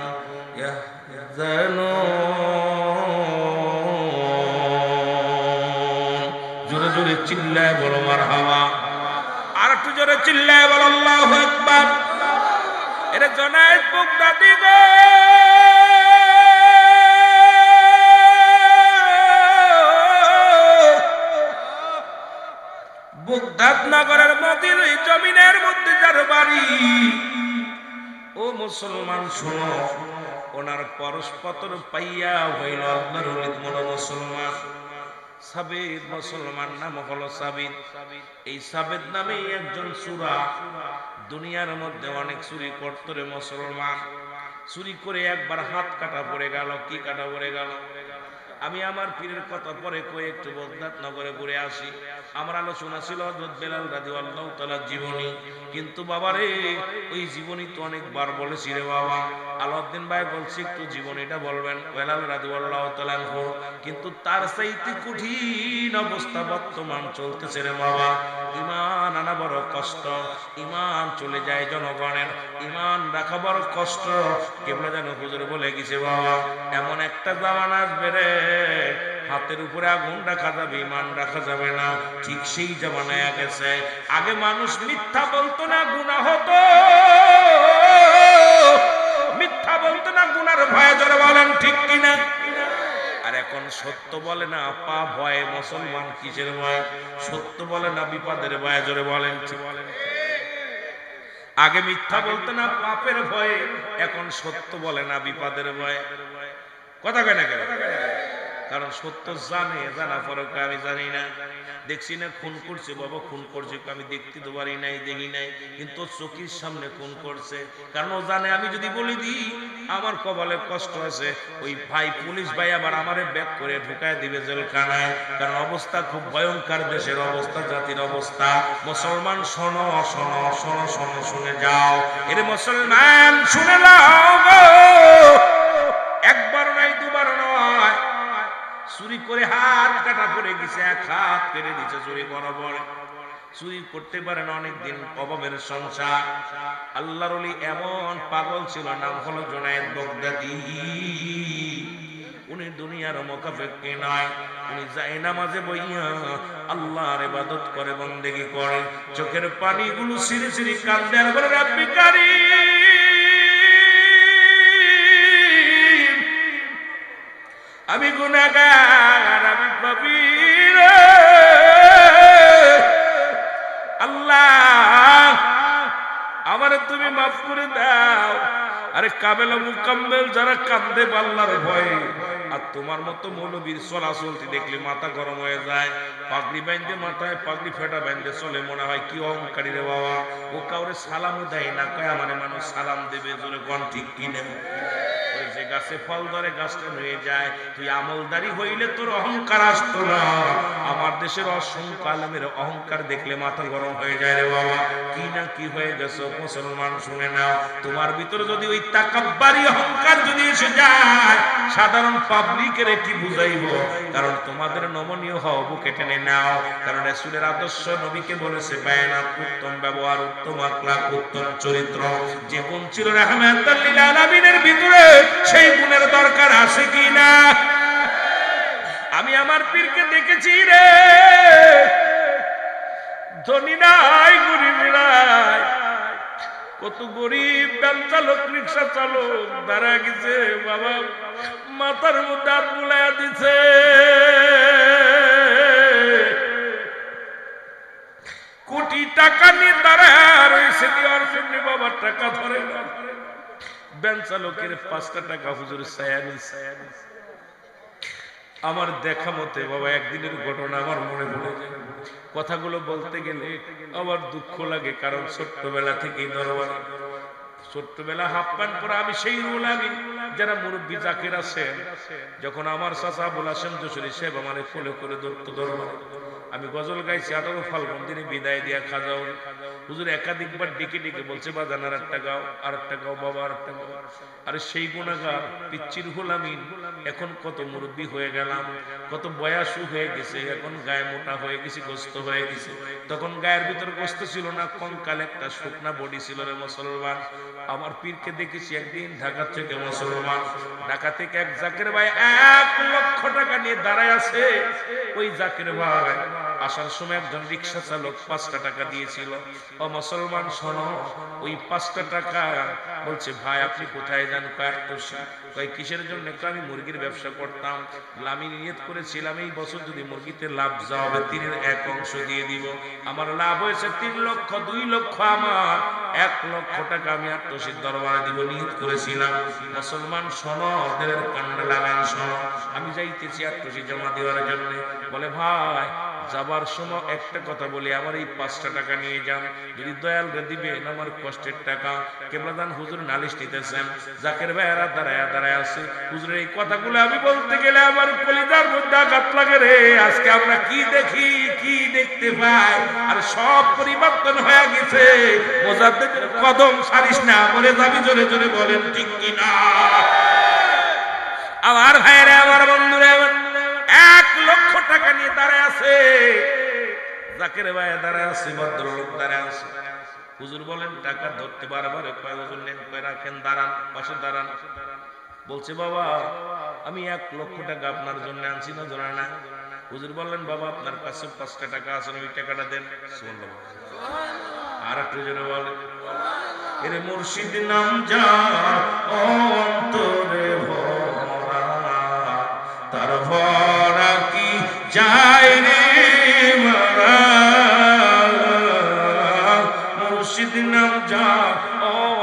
S1: ইয়াহজানুন। জোরে জোরে চিল্লায় বলো মারহাবা। আর একটু জোরে চিল্লায় বলো আল্লাহু আকবার। এরে জুনায়েদ বগদাদি গো, বগদাদ নগরের মদির জমিনের মধ্যে যার বাড়ি, ও মুসলমান শোনো, ওনার পরশপত্র পাইয়া হইল আল্লাহর ওলি মনো মুসলমান। সাবিত মুসলমান নাম হলো সাবিত। এই সাবিত নামে একজন চোরা দুনিয়ার মধ্যে অনেক চুরি করতো রে মুসলমান। চুরি করে একবার হাত কাটা পড়ে গেল। কি কাটা পড়ে গেল? আমি আমার পীরের কথা পরে কয়ে একটু বগদাদ নগরে ঘুরে আসি। আমার আলোচনা ছিল হযরত বেলাল রাদিয়াল্লাহু তাআলার জীবনী, কিন্তু বাবারে ওই জীবনী তো অনেকবার বলেছি রে বাবা। আলাউদ্দিন ভাই বলছি একটু জীবনীটা বলবেন বেলাল রাদিয়াল্লাহু তাআলা, কিন্তু তার চাইতে কঠিন অবস্থা বর্তমান চলতেছে রে বাবা। ঈমান আনা বড় কষ্ট, ঈমান চলে যায় জনগণের, ঈমান রাখা বড় কষ্ট। কেবলা যেন হুজুর বলে গেছে বাবা, এমন একটা জামানা আসবে রে হাতের উপরে আগুন রাখা যাবে, ঈমান রাখা যাবে না। ঠিক সেই জামানায় গেছে। আগে মানুষ মিথ্যা বলতো না, গুনাহ হতো। মিথ্যা বলতো না, গুনার ভয়ে। জোরে বলেন ঠিক কিনা? আর এখন সত্য বলে না পাপ ভয়ে। মুসলমান কিসের ভয়? সত্য বলে না বিপদের ভয়ে। জোরে বলেন ঠিক। আগে মিথ্যা বলতো না পাপের ভয়ে, এখন সত্য বলে না বিপদের ভয়ে। কথা কয় না কেন? কারণ সত্য জানে, জানা পরে আমি জানি না, দেখছি না খুন করছে বাবা, খুন করছে আমি দেখতে তো পারি নাই, দেখি নাই, কিন্তু চোখের সামনে খুন করছে। কারণ ও জানে আমি যদি বলি দিই আমার কপালে কষ্ট আছে, ওই ভাই পুলিশ ভাই আবার আমারে ব্যাক করে ঢুকায় দিবে জেলখানায়। কারণ অবস্থা খুব ভয়ঙ্কর, দেশের অবস্থা, জাতির অবস্থা। মুসলমান শোনো শোনো শোনো শোনো, শুনে যাও। এর মুসলমান শুনে নাও গো, একবার নাই দুবার নয়, চুরি করে হাত কাটা পড়ে গেছে, এক হাত কেটে দিচ্ছে চুরি করার পরে। চুরি করতে পারেন অনেকদিন, অভাবের সংসার। আল্লাহর ওলি এমন পাগল ছিল, নাম হলো জুনায়েদ বাগদাদী। উনি দুনিয়ার মুখাপেক্ষী নয়, উনি যায় নামাজে বইয়া আল্লাহর ইবাদত করে, বন্দেগী করে, চোখের পানিগুলো সিরি সিরি কাঁদে আর বলে, রাব্বি কারীম, আমি গুনাহগার, আমি পাপী রে আল্লাহ, আমারে তুমি মাফ করে দাও। আরে কামেল মুকাম্মেল যারা কান্দে আল্লাহর ভয়ে, আর তোমার মতো মৌলবীর চলাচলতি দেখলে মাথা গরম হয়ে যায়। পাগড়ি বাইন্ধে, মাথায় পাগড়ি ফেটা বাইন্ধে চলে, মনে হয় কি অহংকারী রে বাবা। ও কাউরে সালামও দেয় না, কয় আমারে মানুষ সালাম দেবে, জোরে কোন ঠিক কিনে। যে গাছে ফল ধরে গাছটা হয়ে যায়। তুই আমলদারি হইলে তোর অহংকার আসতো না। আমার দেশের অসংখ্য আলেমের অহংকার দেখলে মাথা গরম হয়ে যায় রে বাবা। কি না কি হয়ে গেছে মুসলমান, শুনে নাও। তোমার ভিতরে যদি ওই তাকাব্বারি অহংকার যদি এসে যায়, সাধারণ পাবলিকের কি বুঝাইব? কারণ তোমাদের নমনীয় হও, বুকে টেনে নাও। কারণ রাসূলের আদর্শ নবীকে বলেছে বায়ানাত, উত্তম ব্যবহার, উত্তম আখলাক, উত্তম চরিত্র। যে গুণ ছিল রাহমাতুল লিল আলামিনের ভিতরে, সেই গুণের দরকার আছে কি না? আমি আমার পীরকে দেখেছি রে, ধনী নাই, গরিব নাই। কত গরিব ভ্যান চালক, রিক্সা চালক দাঁড়া গেছে বাবা, মাথার মধ্যে হাত বুলাইয়া দিছে। কোটি টাকা নিয়ে দাঁড়া রয়েছে, দেওয়ার জন্য বাবার টাকা ধরে না। ভ্যান চালকের 5টা টাকা হুজুর সায়ানি। আমার দেখা মতে বাবা, একদিনের ঘটনা আমার মনে পড়ে যায়। কথাগুলো বলতে গেলে আমার দুঃখ লাগে, কারণ ছোট্টবেলা থেকেই দরবার, ছোট্টবেলা হাফ প্যান্ট পরে আমি সেই রুল, আমি যারা মুরব্বী জাকির আছেন, যখন আমার চাচা আবুল হাশেম যশোরী সাহেব আমারে কোলে করে ধরতো দরবারে, আমি গজল গাইছি 18 ফাল্গুন দিনে বিদায় দিয়া খাজাও। হুজুর একাধিকবার ডেকে ডেকে বলছে, বাজান আর একটা গাও, আর একটা গাও বাবা, আর একটা গাও। আরে সেই গুনাহগার পিচ্চির হুলামিন, এখন কত মুরব্বী হয়ে গেলাম, কত বয়সও হয়ে গেছে, এখন গায়ে মোটা হয়ে গেছি, গোস্ত হয়ে গেছে। তখন গায়ের ভিতর গোস্ত ছিল না, কঙ্কাল একটা শুকনা বডি ছিল রে মুসলমান। আমার পীরকে দেখেছি একদিন ঢাকা থেকে, মুসলমান ঢাকা থেকে এক জাকির ভাই 1 লক্ষ টাকা নিয়ে দাঁড়ায় আছে। ওই জাকির ভাই আসার সময় একজন রিক্সা চালক 5টা টাকা দিয়েছিল। ও মুসলমান শোনো, ওই 5টা টাকা বলছে, ভাই আপনি কোথায় যান? কয় কিসের জন্য? আমি মুরগির ব্যবসা করতাম, আমি নিয়ত করেছিলাম এই বছর যদি মুরগিতে লাভ যা হবে 3-এর 1 অংশ দিয়ে দিব। আমার লাভ হয়েছে 3 লক্ষ, 2 লক্ষ আমার, 1 লক্ষ টাকা আমি আত্মশীর দরবারে দিব, নিয়ত করেছিলাম। মুসলমান শোনো, ওদের কান্না লাগান, শোনো, আমি যাইতেছি আত্মশী জমা দেওয়ার জন্য। বলে ভাই যাবার সময় একটা কথা বলি, আমার এই 5টা টাকা নিয়ে যান, যদি দয়াল রে দিবেন আমার কষ্টের টাকা। কেবলাদান হুজুর নালিশ নিতেছেন, জাকির ভাইয়েরা দাঁড়ায় আছে। হুজুরের এই কথাগুলো আমি বলতে গেলে আমার কলিজার মধ্যে আঘাত লাগে রে। আজকে আমরা কি দেখি, কি দেখতে পাই, আর সব পরিবর্তন হয়ে গেছে। মুজাদ্দিদের কদম সারিস না, বলে যাবি, জোরে জোরে বলেন ঠিক কিনা? আমার ভাইয়েরা, আমার বন্ধুরা, 1 লক্ষ টাকা নিয়ে দাঁড়ায় আছে, জাকির ভাই দাঁড়ায় আছে, ভদ্রলোক দাঁড়ায় আছে। হুজুর বলেন টাকা ধরতে বারবার, কয় হুজুর নেন, কয় রাখেন, দাঁড়ান, পাশে দাঁড়ান। বলছে বাবা আমি 1 লক্ষ টাকা আপনার জন্য আনছি না, ধরে না। হুজুর বললেন বাবা আপনার কাছে 5টা টাকা আছে, ওই টাকাটা দেন। আর একটু জোরে বলেন, এরে মুর্শিদ নাম যা অন্তরে ভরা, তার ভরা কি যায় রে মারা। মুর্শিদ নাম যা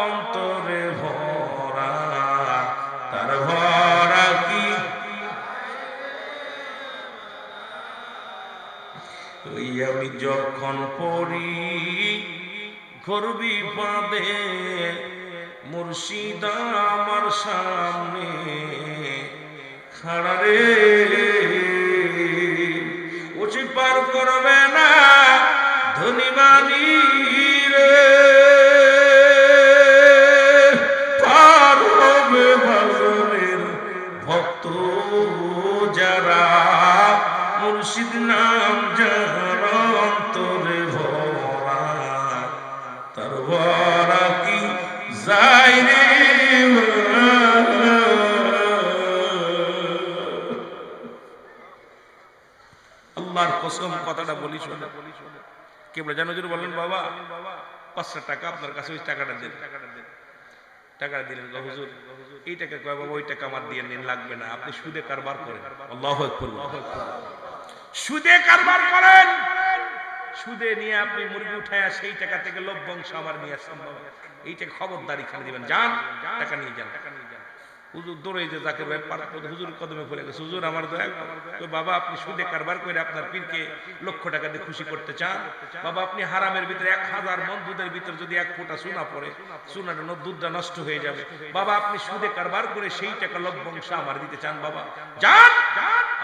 S1: অন্তরে ভরা, তার ভরা কি। ওই আমি যখন পড়ি ঘোর বিপদে, মুর্শিদ আমার সামনে খাড়া রে, ওছি পার করবে না ধনী মানি রে, পার হবে ভাগরের ভক্ত যারা। মুর্শিদ নাম যার অন্তরে ভরা তার ভরা কি যায় রে আল্লাহর কসম কথাটা বলি শোনো কে বলে জানো যদি বলেন বাবা 500 টাকা আপনার কাছে ওই টাকাটা দেন টাকা দিলেন হুজুর এই টাকা কয় বাবা ওই টাকা আমার দিয়ে নিন লাগবে না আপনি সুদে কারবার করেন আল্লাহু আকবার সুদে কারবার করেন সুদে নিয়ে আপনি মুরগি উঠায়া সেই টাকা থেকে লভ্যাংশ আমার নিয়ে সম্ভব এই টাকা খবরদারি খালি দিবেন যান টাকা নিয়ে যান হুজুর দৌড়ে যে জাকির ভাই হুজুর কদমে পড়ে গেছে হুজুর আমার দয়া তো বাবা আপনি সুদে কারবার করে আপনার পীরকে লক্ষ টাকা দিয়ে খুশি করতে চান বাবা আপনি হারামের ভিতরে 1000 মণ দুধের ভিতরে যদি এক ফোঁটা সোনা পড়ে সোনাটা দুধটা নষ্ট হয়ে যাবে বাবা আপনি সুদে কারবার করে সেই টাকা লভ্যাংশ আমার দিতে চান বাবা যান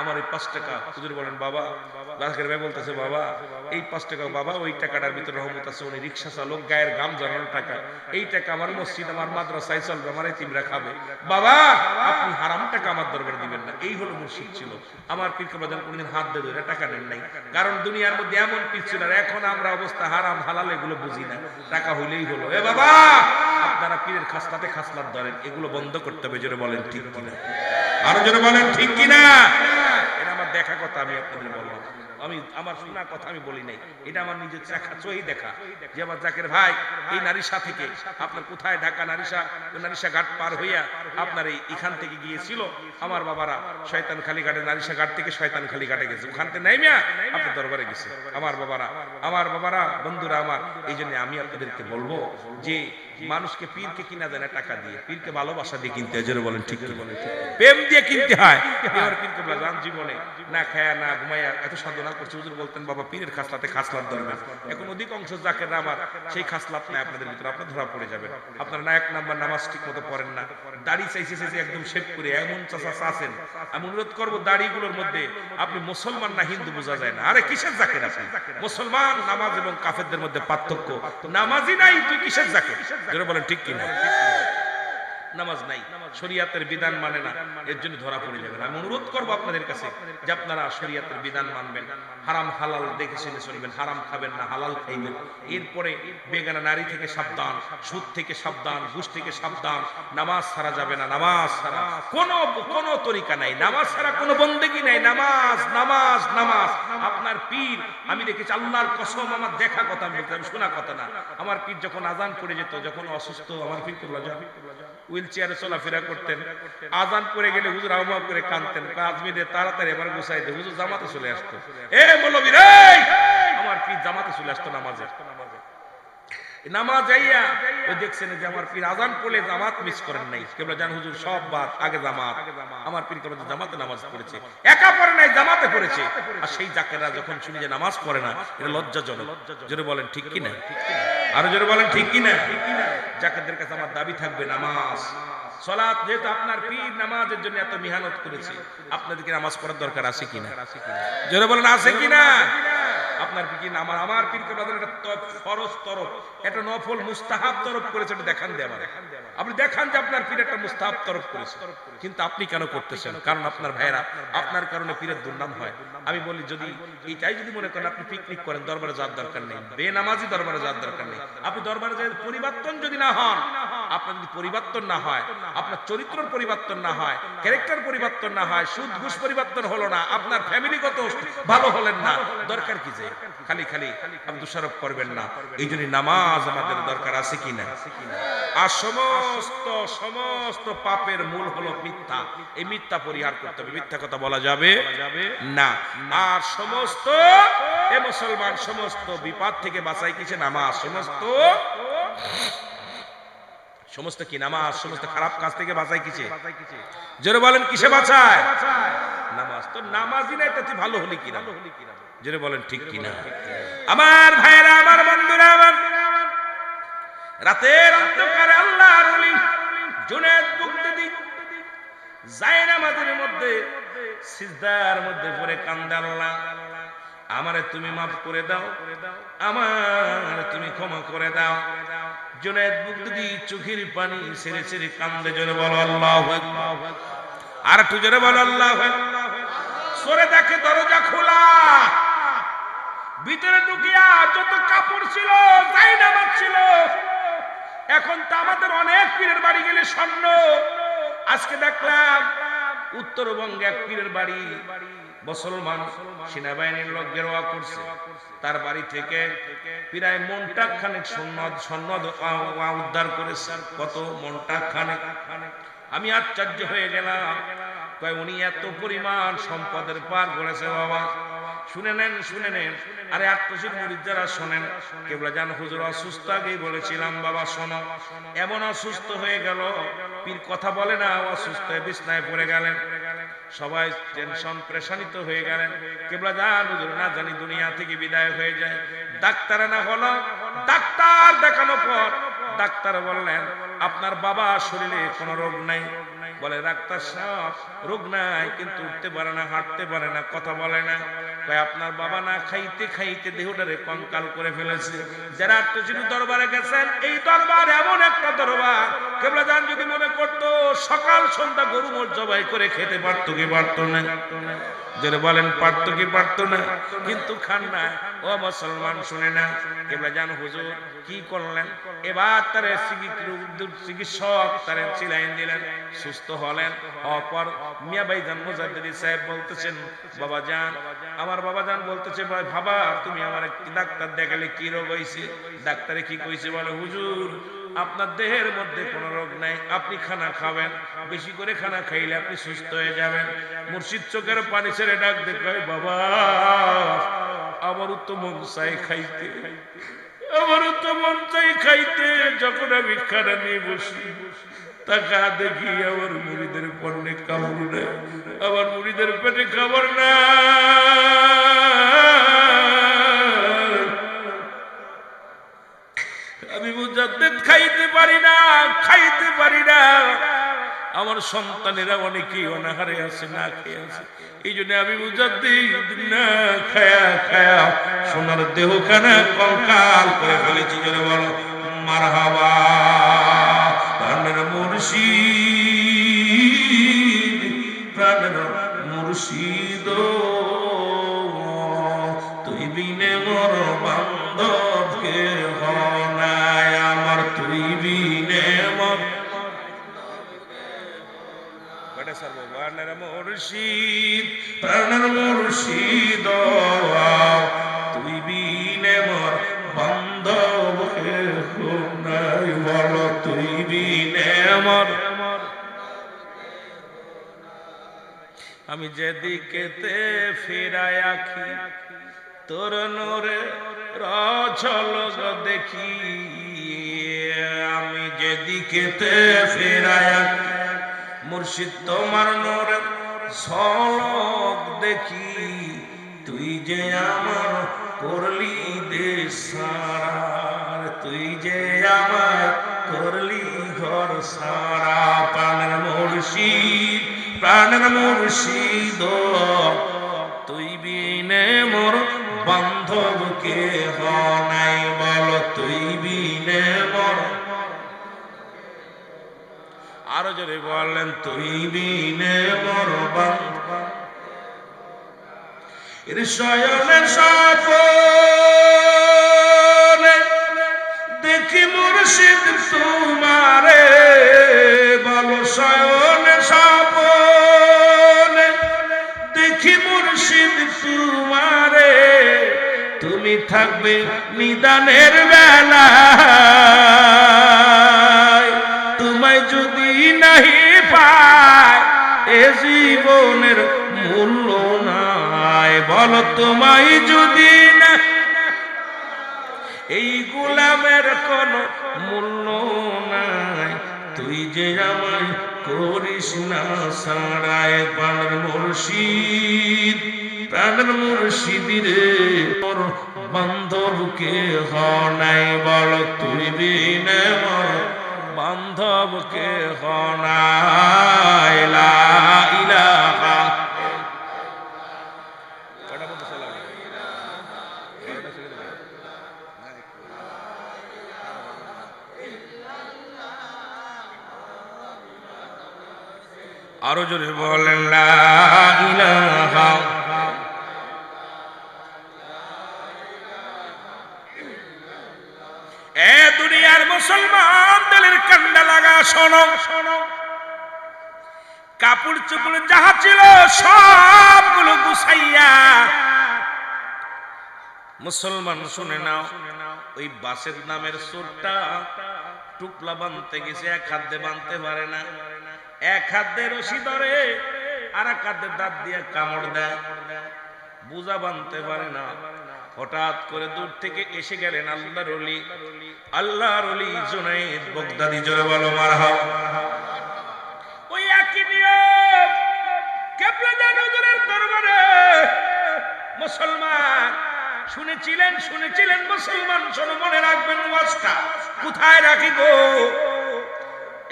S1: আমার এই 5 টাকা হুজুর বলেন বাবা জাকির ভাই বলতেছে বাবা এই 5 টাকা বাবা ওই টাকাটার ভিতরে রহমত আছে উনি রিকশা চালক গায়ের গাম জড়ানোর টাকা এই টাকা আমার মসজিদ আমার মাদ্রাসায় চলবে আমার এতিমরা খাবে বাবা আপনি হারাম টাকা আমার দরবারে দিবেন না এই হলো মুর্শিদ ছিল আমার পীর বাজান কোনদিন হাত দিয়ে ধরে টাকা নেন নাই কারণ দুনিয়ার মধ্যে এমন পীর ছিল আর এখন আমরা অবস্থা হারাম হালাল এগুলো বুঝি না টাকা হইলেই হলো এ বাবা আপনারা পীরের খাসলাতে খাসলাত ধরেন এগুলো বন্ধ করতে হবে জোরে বলেন ঠিক কিনা আরো জোরে বলেন ঠিক কিনা এটা আমার দেখা কথা আমি আপনাদের বললাম আমি আমার শোনা কথা আমি বলি নাই এটা আমার নিজের চোখেই দেখা যে আমার জাকির ভাই এই নারিশা থেকে আপনার কোথায় ঢাকা নারিশা ঘাট পার হইয়া আপনার এইখান থেকে গিয়েছিল আমার বাবারা শয়তানখালী ঘাটে নারিশা ঘাট থেকে শয়তানখালী ঘাটে গেছে ওখান থেকে নাইমিয়া আপনার দরবারে গেছে আমার বাবারা বন্ধুরা আমার এই জন্য আমি আপনাদেরকে বলবো যে মানুষকে পীরকে কিনা দেয় না টাকা দিয়ে পীরকে ভালোবাসা দিয়ে কিনতে হয় জোরে বলেন ঠিক কি বলেন প্রেম দিয়ে কিনতে হয় এবার পীরকে বলা জীবনে না খায়া না ঘুমাইয়া এত সাধনা করছে হুজুর বলতেন বাবা পীরের খাসলাতে খাসলাত ধরবেন এখন অধিকাংশ জাকেররা আমার সেই খাসলাত নাই আপনাদের ভিতরে আপনারা ধরা পড়ে যাবেন আপনারা না এক নাম্বার নামাজ ঠিক মতো পড়েন না দাড়ি চাইছে একদম শেভ করে এমন চাচা আছেন আমি অনুরোধ করবো দাড়িগুলোর মধ্যে আপনি মুসলমান না হিন্দু বোঝা যায় না আরে কিসের জাকের আপনি মুসলমান নামাজ এবং কাফেরদের মধ্যে পার্থক্য নামাজই নাই তুই কিসের জাকের যারা বলেন ঠিক কিনা নামাজ নাই শরীয়তের বিধান মানে না এর জন্য ধরা পড়ে যাবেন আমি অনুরোধ করব আপনাদের কাছে যে আপনারা শরীয়তের বিধান মানবেন হারাম হালাল দেখে শুনে চলবেন হারাম খাবেন না হালাল খাইবেন এরপরে বেগানা নারী থেকে সাবধান সুদ থেকে সাবধান ঘুষ থেকে সাবধান নামাজ ছাড়া যাবে না নামাজ ছাড়া কোনো তরিকা নাই নামাজ ছাড়া কোনো বন্দেগী নাই নামাজ নামাজ নামাজ আপনার পীর আমি দেখেছি আল্লাহর কসম আমার দেখা কথা আমি বলতে শোনা কথা না আমার পীর যখন আজান পড়ে যেত যখন অসুস্থ আমার পীর হুইল চেয়ারে চলাফেরা করতেন আজান পড়ে গেলে হুজুর আহমা করে কাঁদতেন আজমিরে তাড়াতাড়ি এবার গুছাই দে হুজুর জামাতে চলে আসতো এ মৌলবী রে আমার পীর জামাতে চলে আসতো নামাজে নামাজ যাইয়া ওই দেখছেন যে আমার পীর আজান পড়লে জামাত মিস করেন নাই কেবল জান হুজুর সব বাদ আগে জামাত আমার পীর কেবল জামাতে নামাজ পড়েছে একা পড়ে নাই জামাতে পড়েছে আর সেই জাকেররা যখন শুনি যে নামাজ পড়ে না এটা লজ্জাজনক জোরে বলেন ঠিক কি না আরো জোরে বলেন ঠিক কি না জাকেরদের কাছে আমার দাবি থাকবে নামাজ সালাত যেহেতু আপনার পীর নামাজের জন্য এত মেহনত করেছে আপনাদেরকে নামাজ পড়ার দরকার আছে কিনা জোরে বলেন আছে কিনা আপনার কি আমার পীরকে বাজার একটা ফরজ তরফ একটা নফল মুস্তাহাব তরফ করেছে এটা দেখান দে আমার আপনি দেখান যে আপনার পীর একটা মুস্তাহাব তরফ করেছে কিন্তু আপনি কেন করতেছেন কারণ আপনার ভাইরা আপনার কারণে পীরের দুর্নাম হয় আমি বলি যদি এইটাই যদি মনে করেন আপনি পিকনিক করেন দরবারে যাওয়ার দরকার নেই বেনামাজি দরবারে যাওয়ার দরকার নেই আপনি দরবারে যাওয়ার পরিবর্তন যদি না হন আপনার যদি পরিবর্তন না হয় আপনার চরিত্রের পরিবর্তন না হয় ক্যারেক্টার পরিবর্তন না হয় সুদ ঘুষ পরিবর্তন হলো না আপনার ফ্যামিলিগত ভালো হলেন না দরকার কি যে খালি আপনি দোষারোপ করবেন না এই জন্য নামাজ আমাদের দরকার আছে কিনা আর সমস্ত পাপের মূল হলো মিথ্যা এই মিথ্যা পরিহার করতে হবে মিথ্যা কথা বলা যাবে না আর সমস্ত মুসলমান সমস্ত বিপদ থেকে বাঁচাই কিসে নামাজ সমস্ত কি নামাজ সমস্ত খারাপ কাজ থেকে বাঁচাই কিসে জোরে বলেন কিসে বাঁচায় নামাজ তো নামাজই না এটা তুই ভালো হলি কিনা জোরে বলেন ঠিক কিনা আমার ভাইরা আমার বন্ধুরা আমার রাতের অন্ধকারে আল্লাহর ওলি জুনায়েদ বুগদাদি জায়নামাজের মধ্যে সিজদার মধ্যে পড়ে কান্দে আল্লাহ আমারে তুমি maaf করে দাও আমারে তুমি ক্ষমা করে দাও জুনায়েদ বুগদাদি চোখের পানি ছেড়ে ছেড়ে কান্দে জোরে বলো আল্লাহু আকবার আর একটু জোরে বলো আল্লাহু আকবার সরে দেখে দরজা খোলা আমাদের অনেক পীরের বাড়ি গেলে স্বর্ণ। আজকে দেখলাম উত্তরবঙ্গে এক পীরের বাড়ি মুসলমান সেনাবাহিনীর লোক গেরোয়া করছে, তার বাড়ি থেকে প্রায় মনটাক খানেক স্বর্ণ উদ্ধার করেছে। কত? মনটাক খানেক। আমি আশ্চর্য হয়ে গেলাম, কয় উনি এত পরিমাণ সম্পদের পার করেছে। বাবা শুনে নেন, শুনে নেন। আরে আত্মশীল মুরিদ যারা শোনেন, কেবলা জান হুজুর অসুস্থ, আগেই বলেছিলাম বাবা শোনো, এমন অসুস্থ হয়ে গেল পীর কথা বলে না, অসুস্থ হয়ে বিছনায় পড়ে গেলেন, সবাই টেনশন প্রেশানিত হয়ে গেলেন। কেবলা জান হুজুর না জানি দুনিয়া থেকে বিদায় হয়ে যায়। ডাক্তার না হলো, ডাক্তার দেখানোর পর ডাক্তার বললেন আপনার বাবা শরীরে কোনো রোগ নাই। বলে ডাক্তার সাহেব রোগ নাই, কিন্তু উঠতে পারে না, হাঁটতে পারে না, কথা বলে না। কয় আপনার বাবা না খাইতে খাইতে দেহটারে কঙ্কাল করে ফেলেছে। যারা আত্মজীবী দরবারে গেছেন, এই দরবার এমন একটা দরবার, কেবলা জান যদি মনে করতো সকাল সন্ধ্যা গরু মোট জবাই করে খেতে পারতো কি পারতো না? যারা বলেন পারতো কি পারতো না? কিন্তু খান না। ও মুসলমান শুনে না, কেবলা জান হুজুর কি করলেন? এবার তারে চিকিৎসক তারে চিলাইন দিলেন, সুস্থ হলেন। অপর মিয়া ভাইজান মুজাদ্দিদি সাহেব বলতেছেন বাবা জান, আমার বাবা জান বলতেছে বাবা তুমি আমার ডাক্তার দেখালে কি রোগ হয়েছে? ডাক্তারে কি কইছে? বলে হুজুর আপনার দেহের মধ্যে কোনো রোগ নাই, আপনি খানা খাবেন, বেশি করে খানা খাইলে আপনি সুস্থ হয়ে যাবেন। মুর্শিদ চোখের পানি ছেড়ে ডাক দেখায় বাবা আমারও তো মন চাই খাইতে, আমারও তো মন চাই খাইতে। যখন আমি খানা নিয়ে বসি টাকা দেখি আমার মুড়িদের পণ্যে কামড় নেয়, আমার মুড়িদের পেটে খাবার না। আমি মুজাদ্দিদ খাইতে পারি না, খাইতে পারি না। আমার সন্তানেরা অনেকেই অনাহারে আছে, না খেয়ে আছে। এই জন্য আমি মুজাদ্দিদ না খায়া খায়া সোনার দেহখানা কঙ্কাল করে ফেলেছি। জোরে বলো মারহাবা। প্রাণের মুর্শিদ, প্রাণের মুর্শিদ তুই বিনে মোর বান্ধব কে হনায় আমার, তুই বিনে মোর প্রাণের মুর্শিদ, প্রাণের মুর্শিদ তুই বিনে মোর বান্ধব কে হনায়। বলো তুই বিনে মোর। আমি যেদিকেতে ফিরাই আখি তোর নূরে রঝলক দেখি, আমি যেদিকেতে ফিরাই আখি মুর্শিদ তোমার নূরে ঝলক দেখি। তুই যে আমার করলি দেশার, তুই যে আমার করলি ঘর সারা। প্রাণের মুর্শিদ, প্রাণের মুর্শিদ তুই বিনে মোর বান্ধব কে হনাই। বল তুই বিনে মোর। আরো জোরে বললেন তুই বিনে মোর বান্ধব। এর শয়নে স্বপনে দেখি মুর্শিদ তোমারে। বলো শয়নে স্বপনে দেখি মুর্শিদ তোমারে। তুমি থাকবে নিদানের বেলায়, তোমায় যদি নাহি পায় এ জীবনের মূল্য নাই। বলো তোমায় যদি না, এই গোলামের কোনো মূল্য নাই। তুই যে আমায় করিস না সারায়। প্রাণের মুর্শিদ, প্রাণের মুর্শিদ রে মোর বান্ধব কে হনাই। বল তুই বিনে মোর বান্ধব কে হনাই। লা ইলাহা আরো জোরে বলেন লা ইলাহা। এ দুনিয়ার দুনিয়ার মুসলমান দলের কান্ডা লাগা শোনো, কাপড় চোপড় যাহা ছিল সবগুলো গুছাইয়া মুসলমান শুনে নাও, ওই বাসের নামের চোরটা টুকলা বানতে গেছে, এক হাত দিয়ে বানতে পারে না, এক হাত দিয়ে রশি ধরে আর এক হাত দিয়ে দাঁত দিয়ে কামড় দেয়, বুঝা বানতে পারে না। হঠাৎ করে দূর থেকে এসে গেলেন আল্লাহর ওলি, আল্লাহর ওলি জুনাইদ বাগদাদি, জোরে বলো মারহাবা। ওই একই নিয়ম কেবলাদার হুজুরের দরবারে মুসলমান শুনেছিলেন মুসলমান শোনো, মনে রাখবেন ওয়াজটা কোথায় রাখি গো।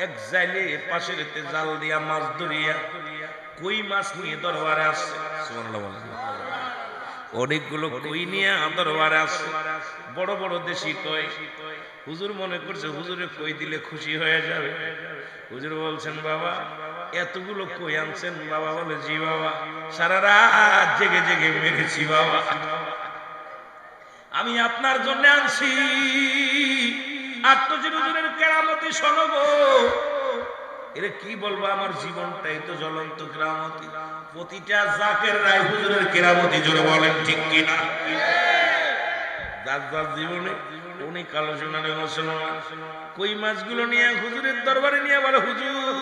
S1: এক জাইলে পাশের জাল দিয়া মাছ ধরিয়া কই মাছ নিয়ে দরবারে আসছে, সুবহানাল্লাহ বলেন। অনেকগুলো কই নিয়ে দরবারে আসছে, বড় বড় দেশি কই। হুজুর মনে করছে হুজুরে কই দিলে খুশি হয়ে যাবে। হুজুর বলছেন বাবা এতগুলো কই আনছেন? বাবা বলে জি বাবা, সারা রাত জেগে জেগে মেরেছি বাবা, আমি আপনার জন্য আনছি। আত্মজির হুজুরের কেরামতি শোনব। এরে কি বলবো, আমার জীবনটাই তো জ্বলন্ত কেরামতি। প্রতিটা জাকের রায় হুজুরের কেরামতি, জোরে বলেন ঠিক কিনা। যার যার জীবনে উনি কালো সোনারে মুসলমান কই মাছগুলো নিয়ে হুজুরের দরবারে নিয়ে বলে হুজুর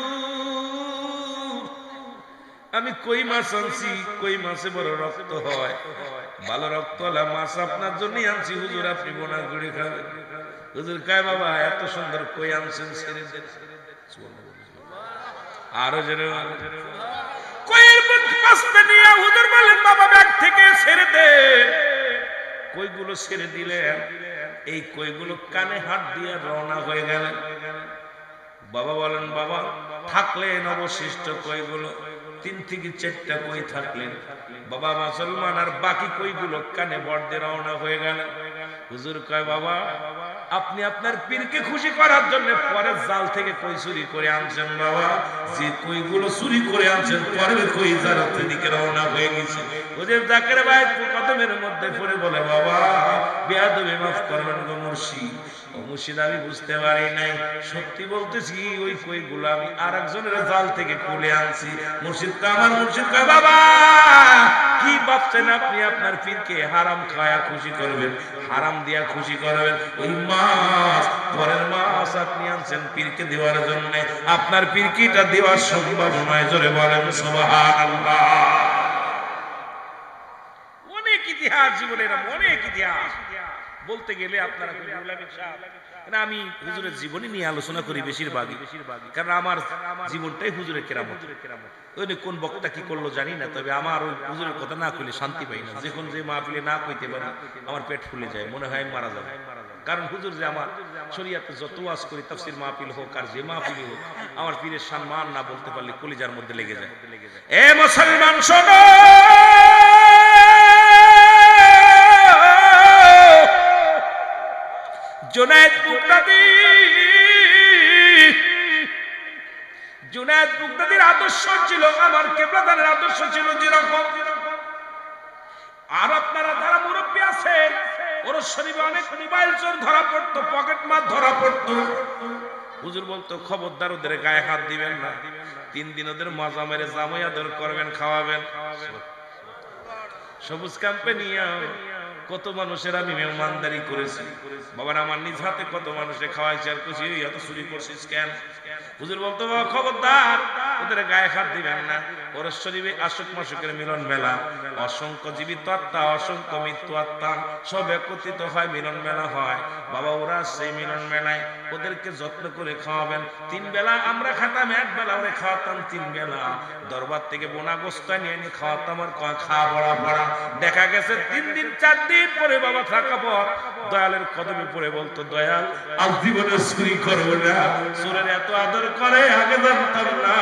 S1: আমি কই মাছ আনছি, কই মাছে বড় রক্ত হয়, ভালো রক্তওয়ালা মাছ আপনার জন্য আনছি হুজুর, আপনি বোনা করে খাবেন। হুজুর কয় বাবা এত সুন্দর কই আনছেন, ছেড়ে দেন। আরো জোরে কইয়ের মাছটা নিয়ে হুজুর বলেন বাবা ব্যাগ থেকে ছেড়ে দে। কইগুলো ছেড়ে দিলেন, এই কইগুলো কানে হাত দিয়ে রওনা হয়ে গেলেন। বাবা বলেন বাবা থাকলেন অবশিষ্ট কইগুলো 3 থেকে 4টা কই থাকলেন। বাবা মুসলমান আর বাকি কইগুলো কানে ভর দিয়ে রওনা হয়ে গেলেন। হুজুর কয় বাবা আপনি আপনার পীরকে খুশি করার জন্য পরের জাল থেকে কই চুরি করে আনছেন বাবা, যে কইগুলো চুরি করে আনছেন পরের কই জারাতের দিকে রওনা হয়ে গেছে। হুজুর জাকের ভাই কদমের মধ্যে পড়ে বলে বাবা বেয়াদবি মাফ করবেন গো মুর্শিদ, ও মুর্শিদ আমি বুঝতে পারি নাই, সত্যি বলতেছি ওই কইগুলো আমি আরেকজনের জাল থেকে খুলে আনছি। মুর্শিদ আমার মুর্শিদ কয় বাবা কি ভাবছেন আপনি আপনার পীরকে হারাম খায়া খুশি করবেন, হারাম দিয়া খুশি করবেন? ওই মাছ পরের মাছ আপনি আনছেন পীরকে দেওয়ার জন্য, আপনার পীরকে এটা দেওয়ার সম্ভব নয়, জোরে বলেন সুবহানাল্লাহ। অনেক ইতিহাস জীবনের, অনেক ইতিহাস বলতে গেলে আপনারা আমি হুজুরের জীবনী নিয়ে আলোচনা করি বেশিরভাগই, কারণ আমার জীবনটাই হুজুরের কেরামত। ওই কোন বক্তা কি করলো জানি না, তবে আমার ওই হুজুরের কথা না কইলে শান্তি পাই না। যখন যে মাহফিলে না কইতে পারি আমার পেট ফুলে যায়, মনে হয় মারা যাবে। কারণ হুজুর যে আমার শরীয়তে যত ওয়াজ করি তাফসীর মাহফিল হোক আর যে মাহফিল হোক, আমার পীরের সম্মান না বলতে পারলে কলিজার মধ্যে লেগে যায়। এ মুসলমান শোনো, জুনায়েদ বাগদাদীর আদর্শ ছিল আমার কেবলাদারের আদর্শ ছিল যেরকম। আর আপনারা যারা মুরব্বী আছেন ওর শরীরে অনেক মোবাইল চোর ধরা পড়তো, পকেট মার ধরা পড়তো। হুজুর বলতো খবরদার ওদের গায়ে হাত দিবেন না, 3 দিন ওদের মজা মেরে জামাই আদর করবেন, খাওয়াবেন। সবুজ ক্যাম্পে নিয়ে কত মানুষের আমি মেহমানদারি করেছি বাবার, আমার নিজ হাতে কত মানুষের খাওয়াইছি আর খুশি এত চুরি করছিস কেন? হুজুর বলতো বাবা খবরদার ওদের গায়ে হাত দিবেন না, ওর শরীরে আশুক মাসুকের মিলন মেলা, অসংখ্য জীবিত আত্মা অসংখ্য মৃত্যু আত্মা সব একত্রিত হয়, মিলন মেলা হয়। বাবা ওরা সেই মিলন মেলায় ওদেরকে যত্ন করে খাওয়াবেন। 3 বেলা আমরা খাতাম, 1 বেলা ওরে খাওয়াতাম, 3 বেলা দরবার থেকে বোনা গোস্ত নিয়ে নিয়ে খাওয়াতাম আর খাওয়া বড়া ভরা। দেখা গেছে 3 দিন 4 দিন পরে বাবা থাকা পর দয়ালের কদমে পড়ে বলতো দয়াল আজ জীবনে চুরি করবো না। চোরের এত আদর করে আগে জানতাম না।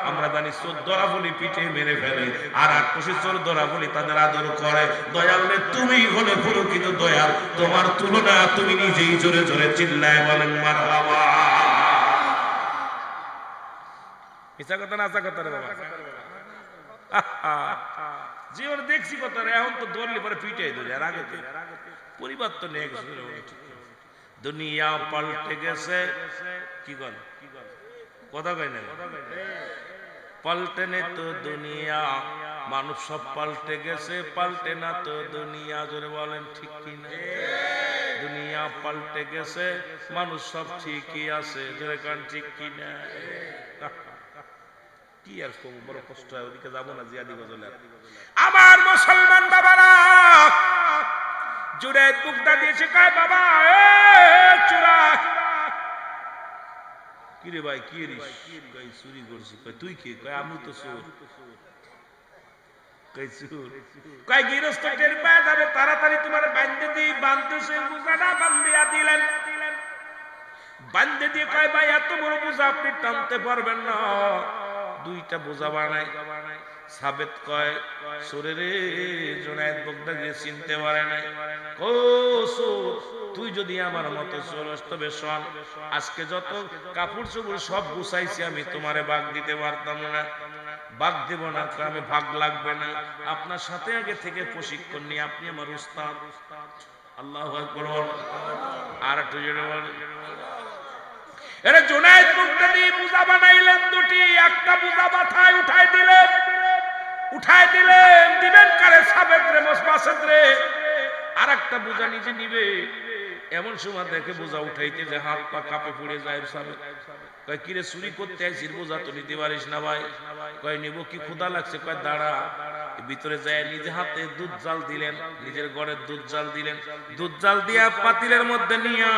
S1: আমরা জানি চোর ধরা বলি পিঠে মেরে ফেলে, আর 8 চোর ধরা বলি তাদের আদর করে। দয়াল রে তুমি হলে প্রকৃত দয়াল, তোমার তুলনা তুমি নিজেই জোরে জোরে চিল্লায় বলেন মারহাবা। মিছা কথা না আসা কথা রে বাবা, জীবন দেখছি কথা রে। এখন তো ধরলে পরে পিটাই ধরে, আর আগে পরিবর্তন নিয়ে গেছে। দুনিয়া পাল্টে গেছে। কি কর কথা কয় না, পাল্টে নে তো দুনিয়া, মানুষ সব পাল্টে গেছে, পাল্টে না তো দুনিয়া। জোরে বলেন ঠিক কিনা? দুনিয়া পাল্টে গেছে, মানুষ সব ঠিকই আছে। জোরে কান ঠিক কিনা? কি আর করবো, বড় কষ্ট হয়, ওদিকে যাবো না। জিয়াদি গজলের আমার মুসলমান বাবারা জুড়ে বুকটা দিয়েছে, কয় বাবা এ চুরা, কিরে ভাই কি রে? কই চুরি করছি। কই তুই কি? কই আমি তো চোর। কই চোর? কই গৃহস্থ টের পায় যাবে, তাড়াতাড়ি তোমার বাঁধতে দিই। বাঁধতেছে, বুঝাটা বান্ধিয়া দিলেন। বাঁধতে দিয়ে কয় ভাই এত বড় বোঝা আপনি টানতে পারবেন না, দুইটা বোঝা বানাই। সাবেত কয় চোরে রে, জুনায়েদ বগদাদি চিনতে পারে নাই। ও চোর, তুই যদি আমার মতো চোর হস তবে শোন, আজকে যত কাপড় চোপড় সব গুছাইছি আমি, তোমারে ভাগ দিতে পারতাম না। ভাগ দেব না, আমি ভাগ লাগবে না। আপনার সাথে আগে থেকে প্রশিক্ষণ নিয়ে আপনি আমার উস্তাদ। আল্লাহু আকবার। আর একটু জোরে বলেন। এরা জুনায়েদ বগদাদি বুঝা বানাইলেন দুটি, একটা বুঝা মাথায় উঠাই দিলেন, দিবেন কারে? সাবেত রে, মোসবাসেদ রে। আর একটা বুঝা নিজে নিবে। এমন সময় দেখে বোঝা উঠাইতে যে হাত পা কাঁপে পড়ে যায়। সাবেত কয় কিরে চুরি করতে আইছিস, বোঝা তো নিতে পারিস না ভাই। কয় নিব কি, ক্ষুধা লাগছে। কয় দাঁড়া। ভিতরে যায় নিজে হাতে দুধ জাল দিলেন, নিজের ঘরের দুধ জাল দিলেন। দুধ জাল দিয়া পাতিলের মধ্যে নিয়া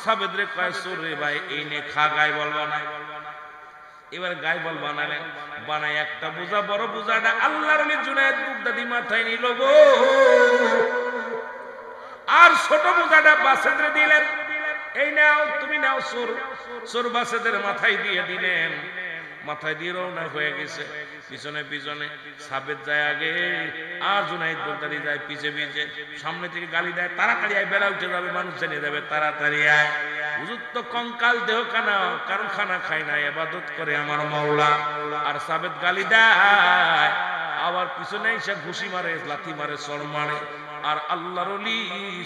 S1: সাবেদ রে কয় চোর রে ভাই এই নে খা, গায়ে বল বানাই। এবার গায়ে বল বানালেন, বানাই একটা বোঝা, বড় বোঝাটা আল্লাহর ওলি জুনায়েদ বগদাদি মাথায় নিল গো। আর ছোট বোঝাটা বাসেদরে দিলেন, এই নাও তুমি নাও চোর। চোর বাসেদের মাথায় দিয়ে দিলেন। মাথায় দিয়ে রওনা হয়ে গেছে। পিছনে পিছনে সাবেদ যায় আগে, আর জুনায়েদ বগদাদি যায় পিছে পিছে। সামনে থেকে গালি দেয়, তাড়াতাড়ি আয়, বেলা উঠে যাবে, মানুষ জেনে যাবে, তাড়াতাড়ি আয়। হুজুর তো কঙ্কাল দেহ কানা, কারণ খানা খায় না, ইবাদত করে আমার মাওলা। আর সাবেদ গালি দেয়, আবার পিছনে এসে ঘুষি মারে, লাথি মারে, চড় মারে। আর আল্লাহর ওলি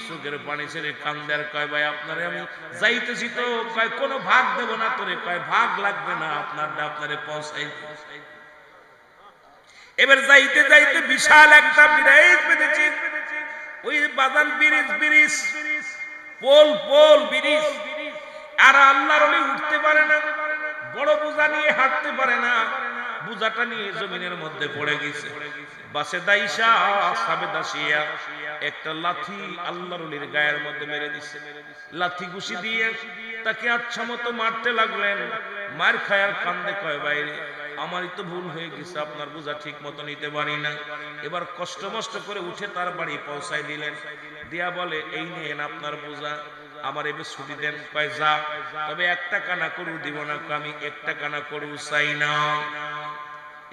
S1: চোখের পানি ছেড়ে কান্দার কয় ভাই আপনারে আমি যাইতেছি তো। কয় কোনো ভাগ দেব না তোরে। কয় ভাগ লাগবে না, আপনারে পৌঁছাই। এবার যাইতে যাইতে বিশাল একটা ব্রিজ পেয়েছি। ওই বাজান ব্রিজ, পোল ব্রিজ। আর আল্লাহর ওলি উঠতে পারে না, বড় বোঝা নিয়ে হাঁটতে পারে না। বোঝাটা নিয়ে জমিনের মধ্যে পড়ে গেছে। বাসে দাইসা সাবেদ আসিয়া একটা লাথি আল্লাহর ওলির গায়ের মধ্যে মেরে দিছে। লাথি ঘুষি দিয়ে তাকে আচ্ছা মতো মারতে লাগলেন। মার খায় আর কান্দে, কয় বাইরে আমারই তো ভুল হয়ে গেছে, আপনার বোঝা ঠিক মতো নিতে পারি না। এবার কষ্ট মষ্ট করে উঠে তার বাড়ি পৌঁছাই দিলেন। দিয়া বলে এই নেন আপনার বোঝা, আমার এবার ছুটি দেন। কয় যা, তবে একটা কানা করু দিব না। আমি একটা কানা করু চাই না,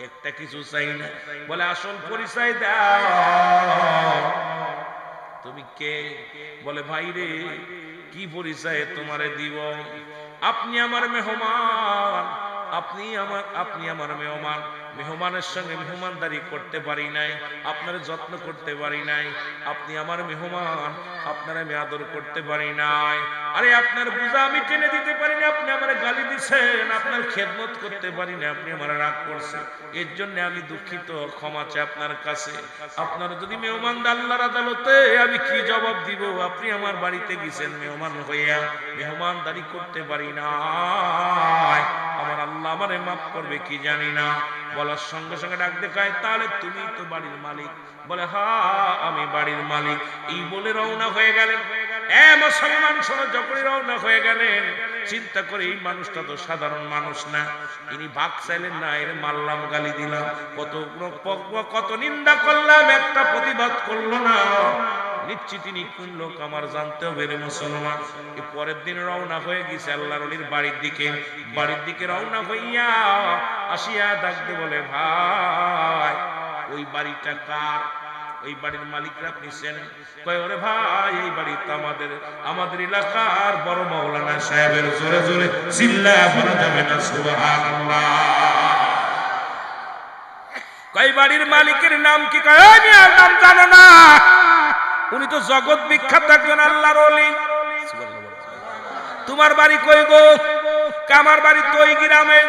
S1: একটা কিছু চাই না। বলে আসল পরিচয় দাও, তুমি কে? বলে ভাই রে কি পরিচয় তোমারে দিব? আপনি আমার মেহমান, আপনি আমার মেহমান। মেহমানের সঙ্গে মেহমানদারি করতে পারি নাই, আপনার যত্ন করতে পারি নাই। আপনি আমার মেহমান, আপনার আমি আদর করতে পারি নাই। আরে আপনার বোঝা আমি টেনে দিতে পারি না, আপনি আমার গালি দিচ্ছেন। আপনার খেদমত করতে পারি না, আপনি আমার রাগ করছেন। এর জন্য আমি দুঃখিত, ক্ষমা চাই আপনার কাছে। আপনার যদি মেহমান আল্লাহর আদালতে আমি কি জবাব দিব? আপনি আমার বাড়িতে গেছেন মেহমান হইয়া, মেহমানদারি করতে পারি না, আমার আল্লাহ আমারে মাফ করবে কি জানি না। বলার সঙ্গে সঙ্গে ডাক দেখায়, তাহলে তুমি তো বাড়ির মালিক। বলে হ্যাঁ আমি বাড়ির মালিক। এই বলে রওনা হয়ে গেলেন। মুসলমান শোনো, যখনই রওনা হয়ে গেলেন চিন্তা করে এই মানুষটা তো সাধারণ মানুষ না। ইনি ভাগ চাইলেন না, এর মারলাম, গালি দিলাম, কত নিন্দা করলাম, একটা প্রতিবাদ করলো না। নিশ্চিত তিনি কোন লোক আমার জানতে হবে রে মুসলমান। এই পরের দিন রওনা হয়ে গেছে আল্লাহর ওলির বাড়ির দিকে রওনা হইয়া আসিয়া ডাকতে বলে ভাই ওই বাড়িটা কার? ওই বাড়ির মালিকরা আপনি চেনেন? কয় ওরে ভাই এই বাড়িটা আমাদের এলাকার বড় মাওলানা সাহেবের। জোরে জোরে চিল্লায়া বলা যাবে না সুবহানাল্লাহ। কয় বাড়ির মালিকের নাম কি? কয় আমি আর নাম জানো না, উনি তো জগৎ বিখ্যাত একজন আল্লাহর ওলি। সুবহানাল্লাহ। তোমার বাড়ি কই গো? আমার বাড়ি তো ওই গ্রামে।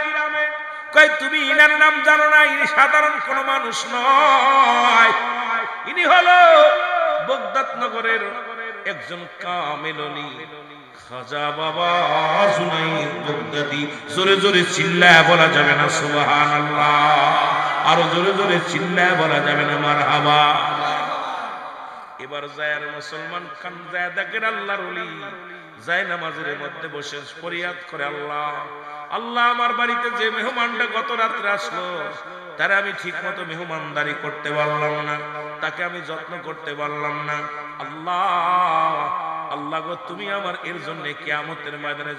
S1: কই তুমি ইনার নাম জানো না? ইনি সাধারণ কোন মানুষ নয়, ইনি হলো বগদাদ নগরের একজন কামেল ওলি, খাজা বাবা জুনাইদ বগদাদি। জোরে জোরে চিল্লায় বলা যাবে না সুবহানাল্লাহ? আরো জোরে জোরে চিল্লায় বলা যাবে না মারহাবা? এবার যায় আর মুসলমান খান যায় দেখেন আল্লাহর ওলি যায় নামাজের মধ্যে বসে ফরিয়াদ করে, আল্লাহ আল্লাহ, আমার বাড়িতে যে মেহমানটা গত রাত্রে আসলো তারে আমি ঠিক মতো মেহমানদারি করতে পারলাম না, তাকে আমি যত্ন করতে পারলাম না। আল্লাহ আল্লাহ গো, তুমি আমার এর জন্য কিয়ামতের ময়দানে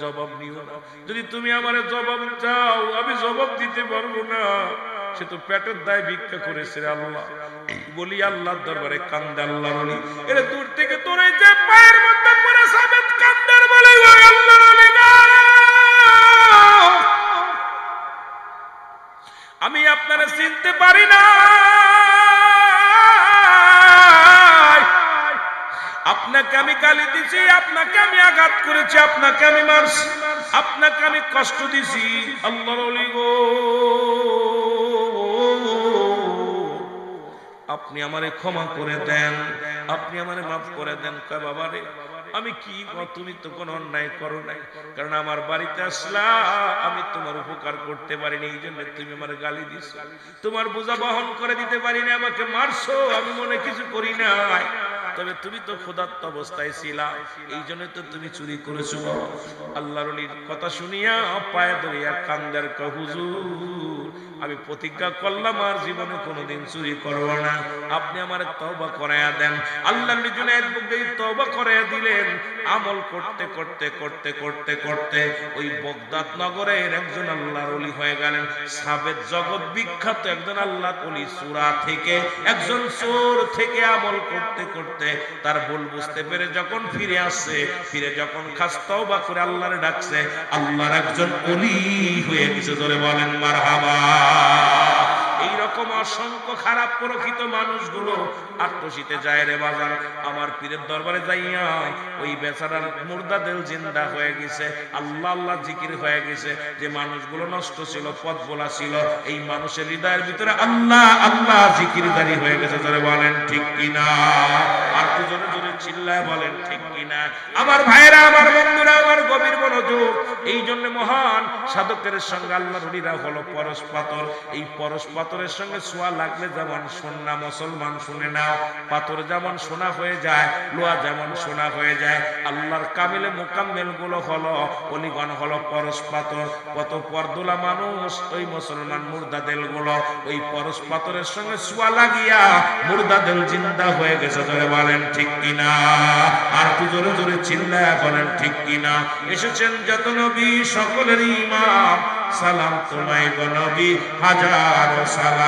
S1: জবাব নিও না। যদি তুমি আমারে জবাব চাও আমি জবাব দিতে পারবো না, সে তো পেটের দায় ভিক্ষা করেছে আল্লাহ। বলি আল্লাহর দরবারে কান্দে আল্লাহর ওলি। এর দূর থেকে তোরে যে পায়ের মধ্যে পড়ে সাবেত কান্দার বলে, ও আল্লাহর ওলি গো, আমি আপনারে চিনতে পারি না, আপনাকে আমি গালি দিছি, আপনাকে আমি আঘাত করেছি, আপনাকে আমি মারছি, আপনাকে আমি কষ্ট দিছি। আল্লাহর ওলি গো, আপনি আমারে ক্ষমা করে দেন, আপনি আমারে মাফ করে দেন। কয় বাবা রে, আমি কি, তুমি তো কোনো অন্যায় করো নাই, কারণ আমার বাড়িতে আসলা আমি তোমার উপকার করতে পারিনি, এই জন্য তুমি আমার গালি দিছো। তোমার বোঝা বহন করে দিতে পারিনি, আমাকে মারছো, আমি মনে কিছু করি নাই, তবে তুমি তো ক্ষুধার্ত অবস্থায় ছিলা, এই জন্য তো তুমি চুরি করেছো। আল্লাহর ওলির কথা শুনিয়া পায়ে ধরিয়া কান্দার কয়, হুজুর আমি প্রতিজ্ঞা করলাম আর জীবনে কোনোদিন চুরি করব না, আপনি আমারে তওবা করায়া দেন। আল্লাহর নবী জুনায়েদ বগদাদি তওবা করায়া দিলেন। আমল করতে করতে করতে করতে করতে ওই বগদাদ নগরের একজন আল্লাহর ওলি হয়ে গেলেন, সাবেত জগৎ বিখ্যাত একজন আল্লাহর ওলি। সূরা থেকে একজন চোর থেকে আমল করতে করতে তার ভুল বুঝতে পেরে যখন ফিরে আসছে, ফিরে যখন খাস তওবা করে আল্লাহরে ডাকছে, আল্লাহর একজন ওলি হয়ে গেছে। জোরে বলেন মারহাবা। এইরকম অসংখ্য খারাপ প্রকৃত মানুষগুলো আত্মশীতে যায় রে বাজার, আমার পীরের দরবারে যাইয়া ওই বেচারার মুর্দা দিল জিন্দা হয়ে গেছে, আল্লাহ আল্লাহ জিকির হয়ে গেছে। যে মানুষগুলো নষ্ট ছিল, পথ ভোলা ছিল, এই মানুষের হৃদয়ের ভিতরে আল্লাহ আল্লাহ জিকিরদারি হয়ে গেছে। জোরে বলেন ঠিক কিনা? আর তো জোরে জোরে চিল্লায় বলেন ঠিক কিনা? আমার ভাইরা, আমার বন্ধুরা, আমার গভীর মনোযোগ। এই জন্য মহান সাধকের সঙ্গে আল্লাহর ওলিরা হলো পরশ পাথর। এই পরশ পাথরের সঙ্গে ছোঁয়া লাগলে যেমন সোনা, মুসলমান শুনে নাও, পাথর যেমন সোনা হয়ে যায়, লোহা যেমন সোনা হয়ে যায়, আল্লাহর কামিলে মোকাম্মেল গুলো হলো অলিগণ হলো পরশ পাথর। কত পরদুলা মানুষ ওই মুসলমান মুর্দাদেল গুলো ওই পরশ পাথরের সঙ্গে ছোঁয়া লাগিয়া মুর্দাদেল জিন্দা হয়ে গেছে। জোরে বলেন ঠিক কিনা? আর একটু জোরে জোরে চিল্লায়া বলেন ঠিক কিনা? এসেছেন যত নবী সকলের ইমাম, সালাম তোমায় গো নবী, হাজার সালাম।